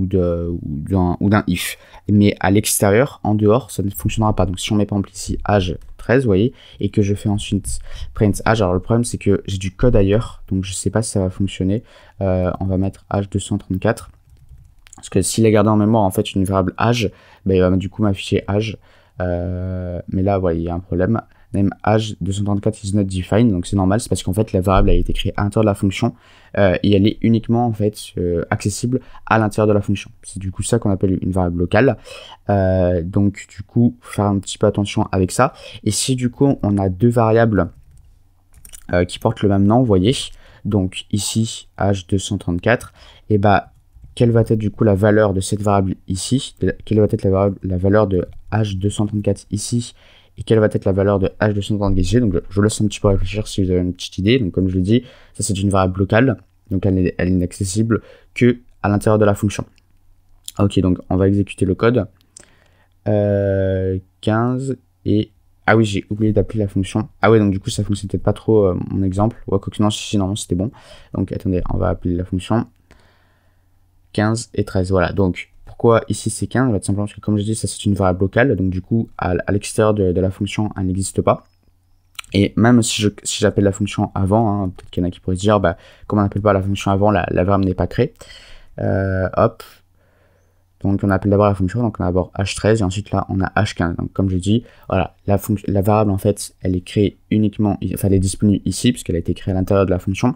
d'un if. Mais à l'extérieur, en dehors, ça ne fonctionnera pas. Donc si on met par exemple ici âge 13, vous voyez, et que je fais ensuite print âge, alors le problème c'est que j'ai du code ailleurs, donc je sais pas si ça va fonctionner. On va mettre âge 234, parce que s'il est gardé en mémoire en fait une variable âge, ben, il va du coup m'afficher âge. Mais là voilà, il y a un problème, name âge 234 is not defined, donc c'est normal, c'est parce qu'en fait la variable a été créée à l'intérieur de la fonction, et elle est uniquement en fait accessible à l'intérieur de la fonction. C'est du coup ça qu'on appelle une variable locale. Donc du coup faire un petit peu attention avec ça. Et si du coup on a deux variables qui portent le même nom, vous voyez, donc ici H234, et bah quelle va être du coup la valeur de cette variable ici, quelle va être la valeur de H234 ici, et quelle va être la valeur de H234 ici. Donc je vous laisse un petit peu réfléchir si vous avez une petite idée. Donc comme je l'ai dit, ça c'est une variable locale, donc elle est inaccessible que à l'intérieur de la fonction. Ok, donc on va exécuter le code. 15 et... Ah oui, j'ai oublié d'appeler la fonction. Ah ouais, donc du coup ça fonctionne peut-être pas trop mon exemple. Ouais, quoi que non, si non, c'était bon. Donc attendez, on va appeler la fonction 15 et 13. Voilà, donc pourquoi ici c'est 15? Bah, tout simplement parce que comme je dis, ça c'est une variable locale. Donc du coup, à l'extérieur de la fonction, elle n'existe pas. Et même si j'appelle la fonction avant, hein, peut-être qu'il y en a qui pourraient se dire, bah, comme on n'appelle pas la fonction avant, la variable n'est pas créée. Hop. Donc on appelle d'abord la fonction, donc on a d'abord H13 et ensuite là on a H15. Donc comme je dis, voilà, la variable en fait elle est créée uniquement, enfin elle est disponible ici puisqu'elle a été créée à l'intérieur de la fonction.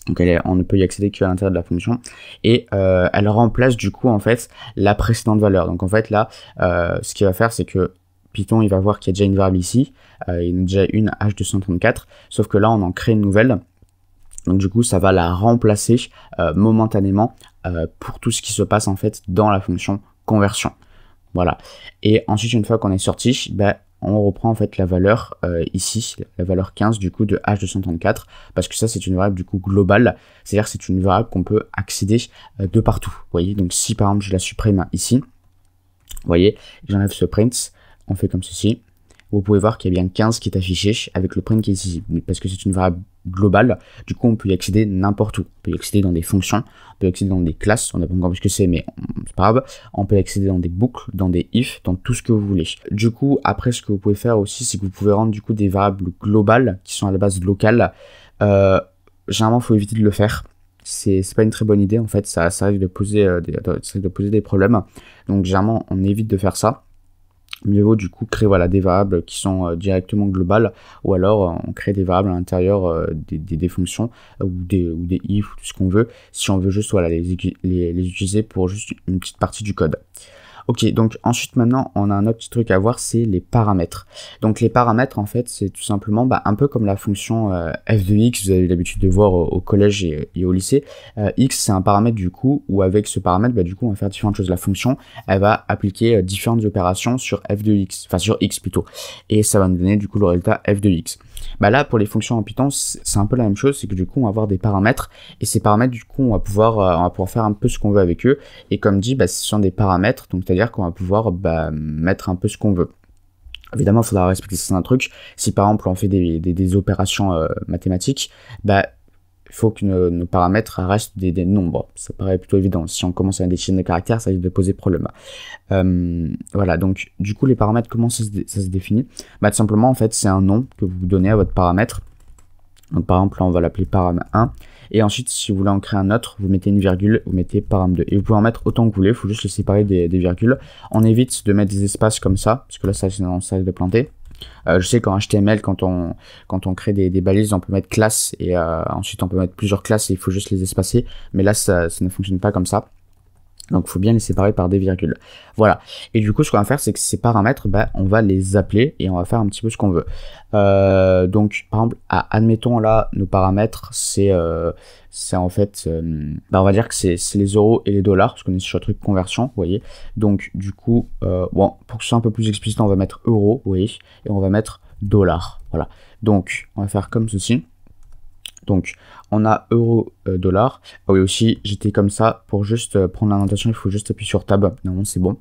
Donc on ne peut y accéder qu'à l'intérieur de la fonction. Et elle remplace du coup en fait la précédente valeur. Donc en fait là, ce qu'il va faire c'est que Python il va voir qu'il y a déjà une variable ici, il y en a déjà une H234, sauf que là on en crée une nouvelle. Donc du coup ça va la remplacer momentanément pour tout ce qui se passe en fait dans la fonction conversion. Voilà. Et ensuite une fois qu'on est sorti, bah, on reprend en fait la valeur ici, la valeur 15 du coup de H234, parce que ça c'est une variable du coup globale, c'est-à-dire c'est une variable qu'on peut accéder de partout. Vous voyez, donc si par exemple je la supprime ici, vous voyez, j'enlève ce print, on fait comme ceci. Vous pouvez voir qu'il y a bien 15 qui est affiché avec le print qui est ici, parce que c'est une variable globale, du coup on peut y accéder n'importe où, on peut y accéder dans des fonctions, on peut y accéder dans des classes, on n'a pas encore vu ce que c'est mais c'est pas grave, on peut y accéder dans des boucles, dans des if, dans tout ce que vous voulez. Du coup après ce que vous pouvez faire aussi c'est que vous pouvez rendre du coup des variables globales qui sont à la base locales, généralement il faut éviter de le faire, c'est pas une très bonne idée en fait, ça risque de poser des problèmes, donc généralement on évite de faire ça. Mieux vaut du coup créer voilà, des variables qui sont directement globales, ou alors on crée des variables à l'intérieur des fonctions ou des if ou tout ce qu'on veut, si on veut juste voilà, les utiliser pour juste une petite partie du code. Ok, donc ensuite maintenant on a un autre petit truc à voir, c'est les paramètres. Donc les paramètres en fait c'est tout simplement un peu comme la fonction f de x, vous avez l'habitude de voir au collège et au lycée. X c'est un paramètre du coup où avec ce paramètre du coup on va faire différentes choses. La fonction elle va appliquer différentes opérations sur f de x, enfin sur x plutôt, et ça va nous donner du coup le résultat f de x. Là pour les fonctions en Python c'est un peu la même chose, c'est que du coup on va avoir des paramètres et ces paramètres du coup on va pouvoir faire un peu ce qu'on veut avec eux, et comme dit ce sont des paramètres, donc c'est-à-dire qu'on va pouvoir mettre un peu ce qu'on veut. Évidemment il faudra respecter certains trucs. Si par exemple on fait des opérations mathématiques, il faut que nos paramètres restent des nombres. Ça paraît plutôt évident. Si on commence à des chaînes de caractères, ça risque de poser problème. Voilà, donc du coup les paramètres, comment ça se définit? Tout simplement en fait c'est un nom que vous donnez à votre paramètre. Donc par exemple là on va l'appeler param 1, et ensuite si vous voulez en créer un autre, vous mettez une virgule, vous mettez param 2, et vous pouvez en mettre autant que vous voulez, il faut juste le séparer des virgules. On évite de mettre des espaces comme ça, parce que là ça risque de planter. Je sais qu'en HTML, quand on crée des balises, on peut mettre classe, et ensuite on peut mettre plusieurs classes et il faut juste les espacer, mais là ça ne fonctionne pas comme ça. Donc il faut bien les séparer par des virgules. Voilà. Et du coup ce qu'on va faire c'est que ces paramètres, on va les appeler et on va faire un petit peu ce qu'on veut. Donc par exemple, admettons là nos paramètres c'est en fait, on va dire que c'est les euros et les dollars, parce qu'on est sur un truc conversion, vous voyez. Donc du coup, pour que ce soit un peu plus explicite, on va mettre euros, vous voyez, et on va mettre dollars. Voilà. Donc on va faire comme ceci. Donc on a euro, dollar. Ah oui aussi j'étais comme ça pour juste prendre la notation, il faut juste appuyer sur tab, normalement c'est bon.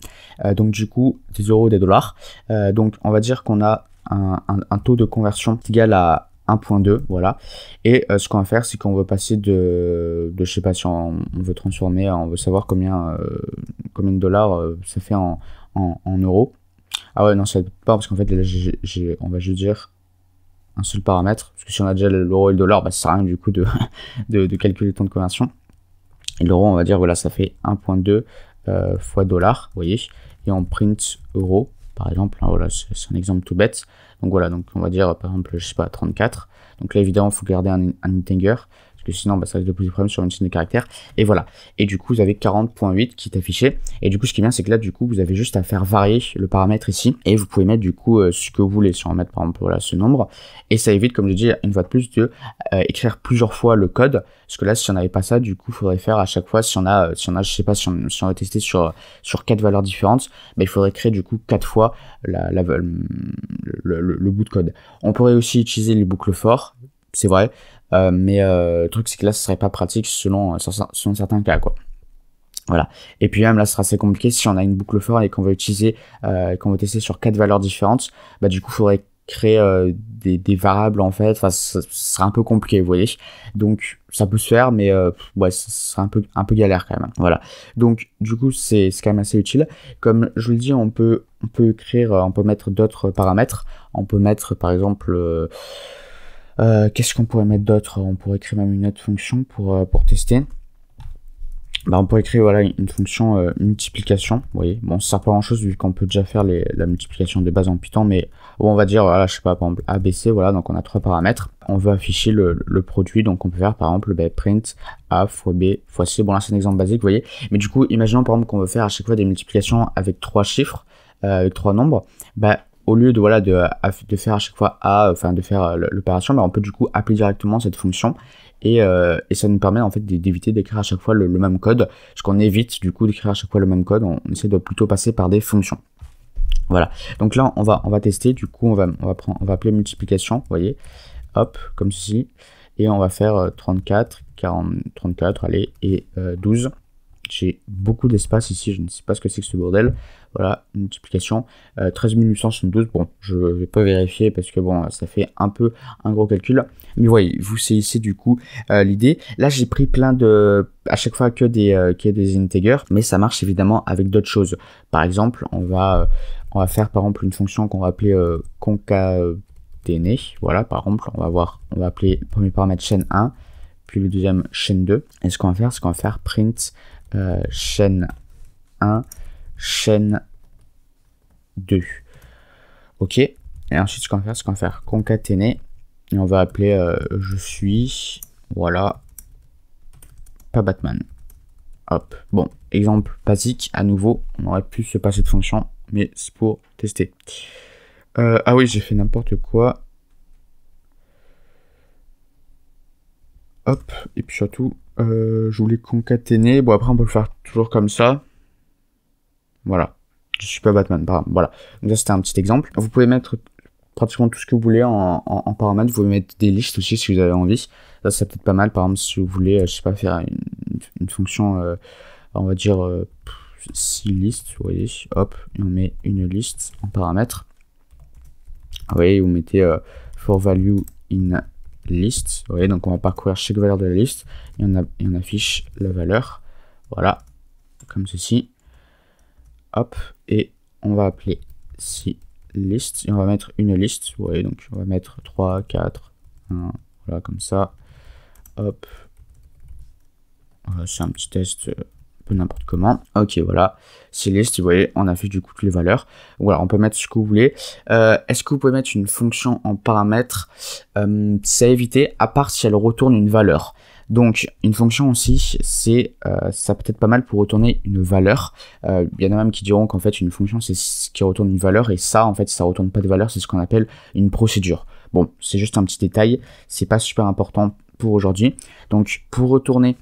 Donc du coup des euros, des dollars. Donc on va dire qu'on a un taux de conversion égal à 1.2, voilà. Et ce qu'on va faire c'est qu'on veut passer de je sais pas si on veut transformer, on veut savoir combien de dollars ça fait en euros. Ah ouais non ça ne peut pas, parce qu'en fait là on va juste dire un seul paramètre, parce que si on a déjà l'euro et le dollar, ça sert à rien du coup de calculer le temps de conversion. Et l'euro, on va dire, voilà, ça fait 1.2 fois dollar, vous voyez, et on print euro, par exemple, hein, voilà, c'est un exemple tout bête. Donc voilà, donc on va dire, par exemple, je sais pas, 34. Donc là, évidemment, il faut garder un integer, parce que sinon ça risque de poser problème sur une chaîne de caractères. Et voilà. Et du coup vous avez 40.8 qui est affiché. Et du coup ce qui est bien c'est que là du coup vous avez juste à faire varier le paramètre ici et vous pouvez mettre du coup ce que vous voulez. Si on va mettre par exemple voilà ce nombre, et ça évite, comme je dis une fois de plus, de écrire plusieurs fois le code, parce que là si on n'avait pas ça, du coup il faudrait faire à chaque fois, si on a je sais pas, si on a testé sur 4 valeurs différentes, il faudrait créer du coup 4 fois le bout de code. On pourrait aussi utiliser les boucles for, c'est vrai, mais le truc c'est que là ce serait pas pratique selon certains cas, quoi. Voilà. Et puis même là ce sera assez compliqué si on a une boucle for et qu'on va utiliser, qu'on va tester sur 4 valeurs différentes, du coup il faudrait créer des variables en fait, ce sera un peu compliqué, vous voyez. Donc ça peut se faire, mais ouais, ce sera un peu galère quand même. Voilà. Donc du coup c'est quand même assez utile. Comme je vous le dis, on peut écrire, on peut mettre d'autres paramètres. On peut mettre par exemple qu'est-ce qu'on pourrait mettre d'autre? On pourrait créer même une autre fonction pour tester. On pourrait créer voilà une fonction multiplication, vous voyez. Bon, ça sert pas grand chose vu qu'on peut déjà faire la multiplication de base en Python, mais bon, on va dire voilà, je sais pas, par exemple ABC, voilà, donc on a 3 paramètres. On veut afficher le produit, donc on peut faire par exemple print A fois B fois C. Bon là c'est un exemple basique, vous voyez. Mais du coup, imaginons par exemple qu'on veut faire à chaque fois des multiplications avec 3 chiffres, avec 3 nombres, au lieu de voilà de faire à chaque fois A, enfin de faire l'opération, on peut du coup appeler directement cette fonction. Et ça nous permet en fait d'éviter d'écrire à chaque fois le même code, parce qu'on évite du coup d'écrire à chaque fois le même code, on essaie de plutôt passer par des fonctions. Voilà, donc là on va tester, du coup on va appeler multiplication, vous voyez, hop, comme ceci, et on va faire 34, 34, allez, et 12. J'ai beaucoup d'espace ici, je ne sais pas ce que c'est que ce bordel. Voilà, multiplication, 13 872, bon, je vais pas vérifier parce que bon, ça fait un peu un gros calcul. Mais voyez, vous saisissez du coup l'idée. Là, j'ai pris plein à chaque fois que des integers, mais ça marche évidemment avec d'autres choses. Par exemple, on va faire par exemple une fonction qu'on va appeler concaténer. Voilà, par exemple, on va appeler le premier paramètre chaîne 1, puis le deuxième chaîne 2. Et ce qu'on va faire, c'est qu'on va faire print chaîne 1, chaîne 2. Ok. Et ensuite, ce qu'on va faire, c'est qu'on va faire concaténer. Et on va appeler je suis, voilà, pas Batman. Hop. Bon, exemple basique, à nouveau, on aurait pu se passer de fonction, mais c'est pour tester. Ah oui, j'ai fait n'importe quoi. Hop, et puis surtout, je voulais concaténer. Bon, après, on peut le faire toujours comme ça. Voilà. Je suis pas Batman, par exemple. Voilà. Donc, ça, c'était un petit exemple. Vous pouvez mettre pratiquement tout ce que vous voulez en paramètres. Vous pouvez mettre des listes aussi si vous avez envie. Ça, c'est peut-être pas mal. Par exemple, si vous voulez, je sais pas, faire une fonction, on va dire 6 listes. Vous voyez, hop, et on met une liste en paramètres. Vous voyez, vous mettez for value in list. Vous voyez, donc on va parcourir chaque valeur de la liste et on affiche la valeur. Voilà, comme ceci. Hop, et on va appeler si list et on va mettre une liste. Vous voyez, donc on va mettre 3, 4, 1, voilà, comme ça. Hop, voilà, c'est un petit test un peu n'importe comment. Ok, voilà, si list, vous voyez, on affiche du coup toutes les valeurs. Voilà, on peut mettre ce que vous voulez. Est-ce que vous pouvez mettre une fonction en paramètre? C'est à éviter, à part si elle retourne une valeur. Donc, une fonction aussi, ça peut être pas mal pour retourner une valeur. Il y en a même qui diront qu'en fait, une fonction, c'est ce qui retourne une valeur. Et ça, en fait, ça retourne pas de valeur, c'est ce qu'on appelle une procédure. Bon, c'est juste un petit détail. C'est pas super important pour aujourd'hui. Donc, pour retourner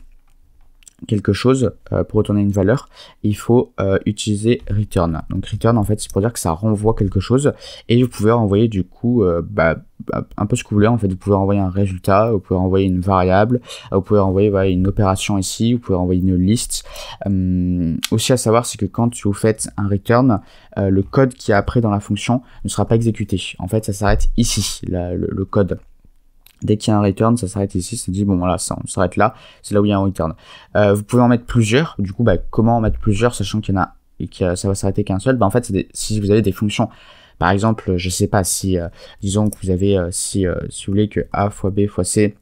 quelque chose, pour retourner une valeur, il faut utiliser return. Donc return, en fait, c'est pour dire que ça renvoie quelque chose et vous pouvez renvoyer du coup un peu ce que vous voulez. En fait, vous pouvez renvoyer un résultat, vous pouvez renvoyer une variable, vous pouvez renvoyer une opération ici, vous pouvez renvoyer une liste. Aussi à savoir, c'est que quand vous faites un return, le code qui est après dans la fonction ne sera pas exécuté. En fait, ça s'arrête ici, le code. Dès qu'il y a un return, ça s'arrête ici, ça dit bon voilà, ça on s'arrête là, c'est là où il y a un return. Vous pouvez en mettre plusieurs, du coup comment en mettre plusieurs, sachant qu'il y en a et que ça va s'arrêter qu'un seul. En fait, si vous avez des fonctions, par exemple, je sais pas, si disons que vous avez, si vous voulez que A fois B fois C,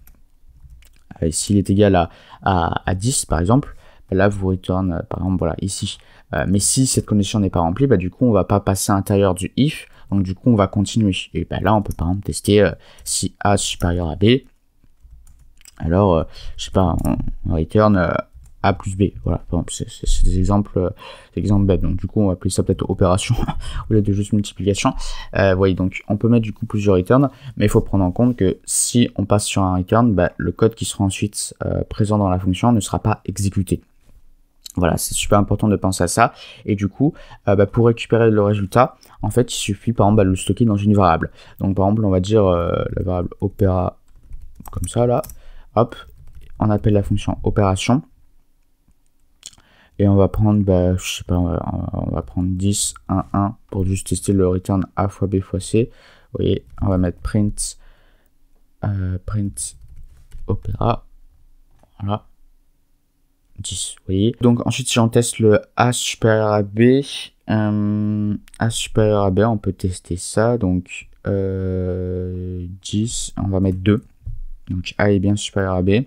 s'il est égal à 10 par exemple, là vous return par exemple voilà ici. Mais si cette condition n'est pas remplie, du coup on va pas passer à l'intérieur du if. Donc du coup on va continuer et là on peut par exemple tester si A supérieur à B, Alors, je sais pas, on return A plus B. Voilà, c'est des exemples bêtes. Donc du coup, on va appeler ça peut-être opération au lieu de juste multiplication. Vous voyez, donc on peut mettre du coup plusieurs returns, mais il faut prendre en compte que si on passe sur un return, bah, le code qui sera ensuite présent dans la fonction ne sera pas exécuté. Voilà, c'est super important de penser à ça. Et du coup, bah, pour récupérer le résultat, en fait, il suffit par exemple de le stocker dans une variable. Donc par exemple, on va dire la variable opéra comme ça là. Hop, on appelle la fonction opération. Et on va prendre, bah, je sais pas, on va prendre 10, 1, 1 pour juste tester le return A fois B fois C. Vous voyez, on va mettre print opéra. Voilà. 10, vous voyez. Donc ensuite, si on teste le A supérieur à B, A supérieur à B, on peut tester ça. Donc 10, on va mettre 2. Donc A est bien supérieur à B.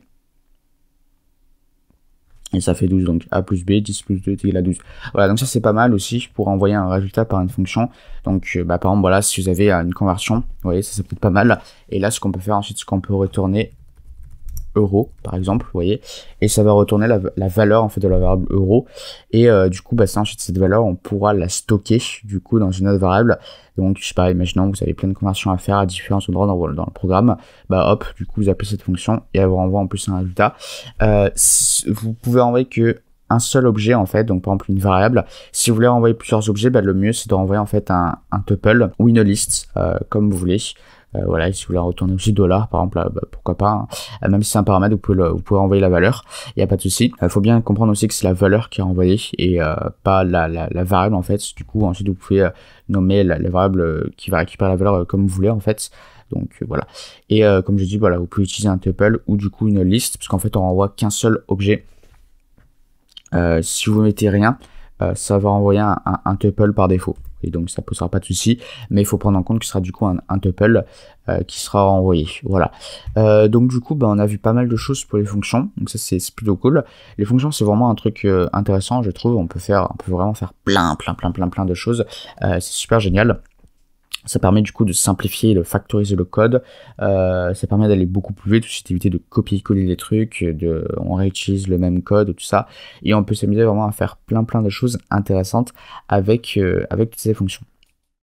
Et ça fait 12, donc A plus B, 10 plus 2 est égal à 12. Voilà, donc ça c'est pas mal aussi pour envoyer un résultat par une fonction. Donc bah, par exemple, voilà, si vous avez une conversion, vous voyez, ça c'est peut-être pas mal. Et là, ce qu'on peut faire ensuite, c'est qu'on peut retourner euro, par exemple, vous voyez, et ça va retourner la valeur en fait de la variable euro. Et du coup, bah, ça, ensuite, cette valeur, on pourra la stocker du coup dans une autre variable. Donc, je sais pas, imaginons que vous avez plein de conversions à faire à différents endroits dans le programme, bah hop, du coup, vous appelez cette fonction et elle vous renvoie en plus un résultat. Vous pouvez envoyer que un seul objet en fait, donc par exemple une variable. Si vous voulez renvoyer plusieurs objets, bah, le mieux c'est de renvoyer en fait un tuple ou une liste, comme vous voulez. Voilà, et si vous voulez retourner aussi dollar par exemple, bah, pourquoi pas, hein. Même si c'est un paramètre, vous pouvez renvoyer la valeur, il n'y a pas de souci. Il faut bien comprendre aussi que c'est la valeur qui est renvoyée et pas la variable en fait. Du coup, ensuite vous pouvez nommer la variable qui va récupérer la valeur comme vous voulez en fait. Donc voilà. Et comme je dis, voilà, vous pouvez utiliser un tuple ou du coup une liste, parce qu'en fait on renvoie qu'un seul objet. Si vous mettez rien, ça va renvoyer un tuple par défaut. Et donc ça posera pas de souci, mais il faut prendre en compte que ce sera du coup un tuple qui sera renvoyé. Voilà. Donc du coup, bah, on a vu pas mal de choses pour les fonctions, donc ça c'est plutôt cool. Les fonctions c'est vraiment un truc intéressant, je trouve. On peut vraiment faire plein de choses. C'est super génial. Ça permet du coup de simplifier et de factoriser le code. Ça permet d'aller beaucoup plus vite, aussi d'éviter de copier-coller les trucs, on réutilise le même code, tout ça. Et on peut s'amuser vraiment à faire plein de choses intéressantes avec toutes ces fonctions.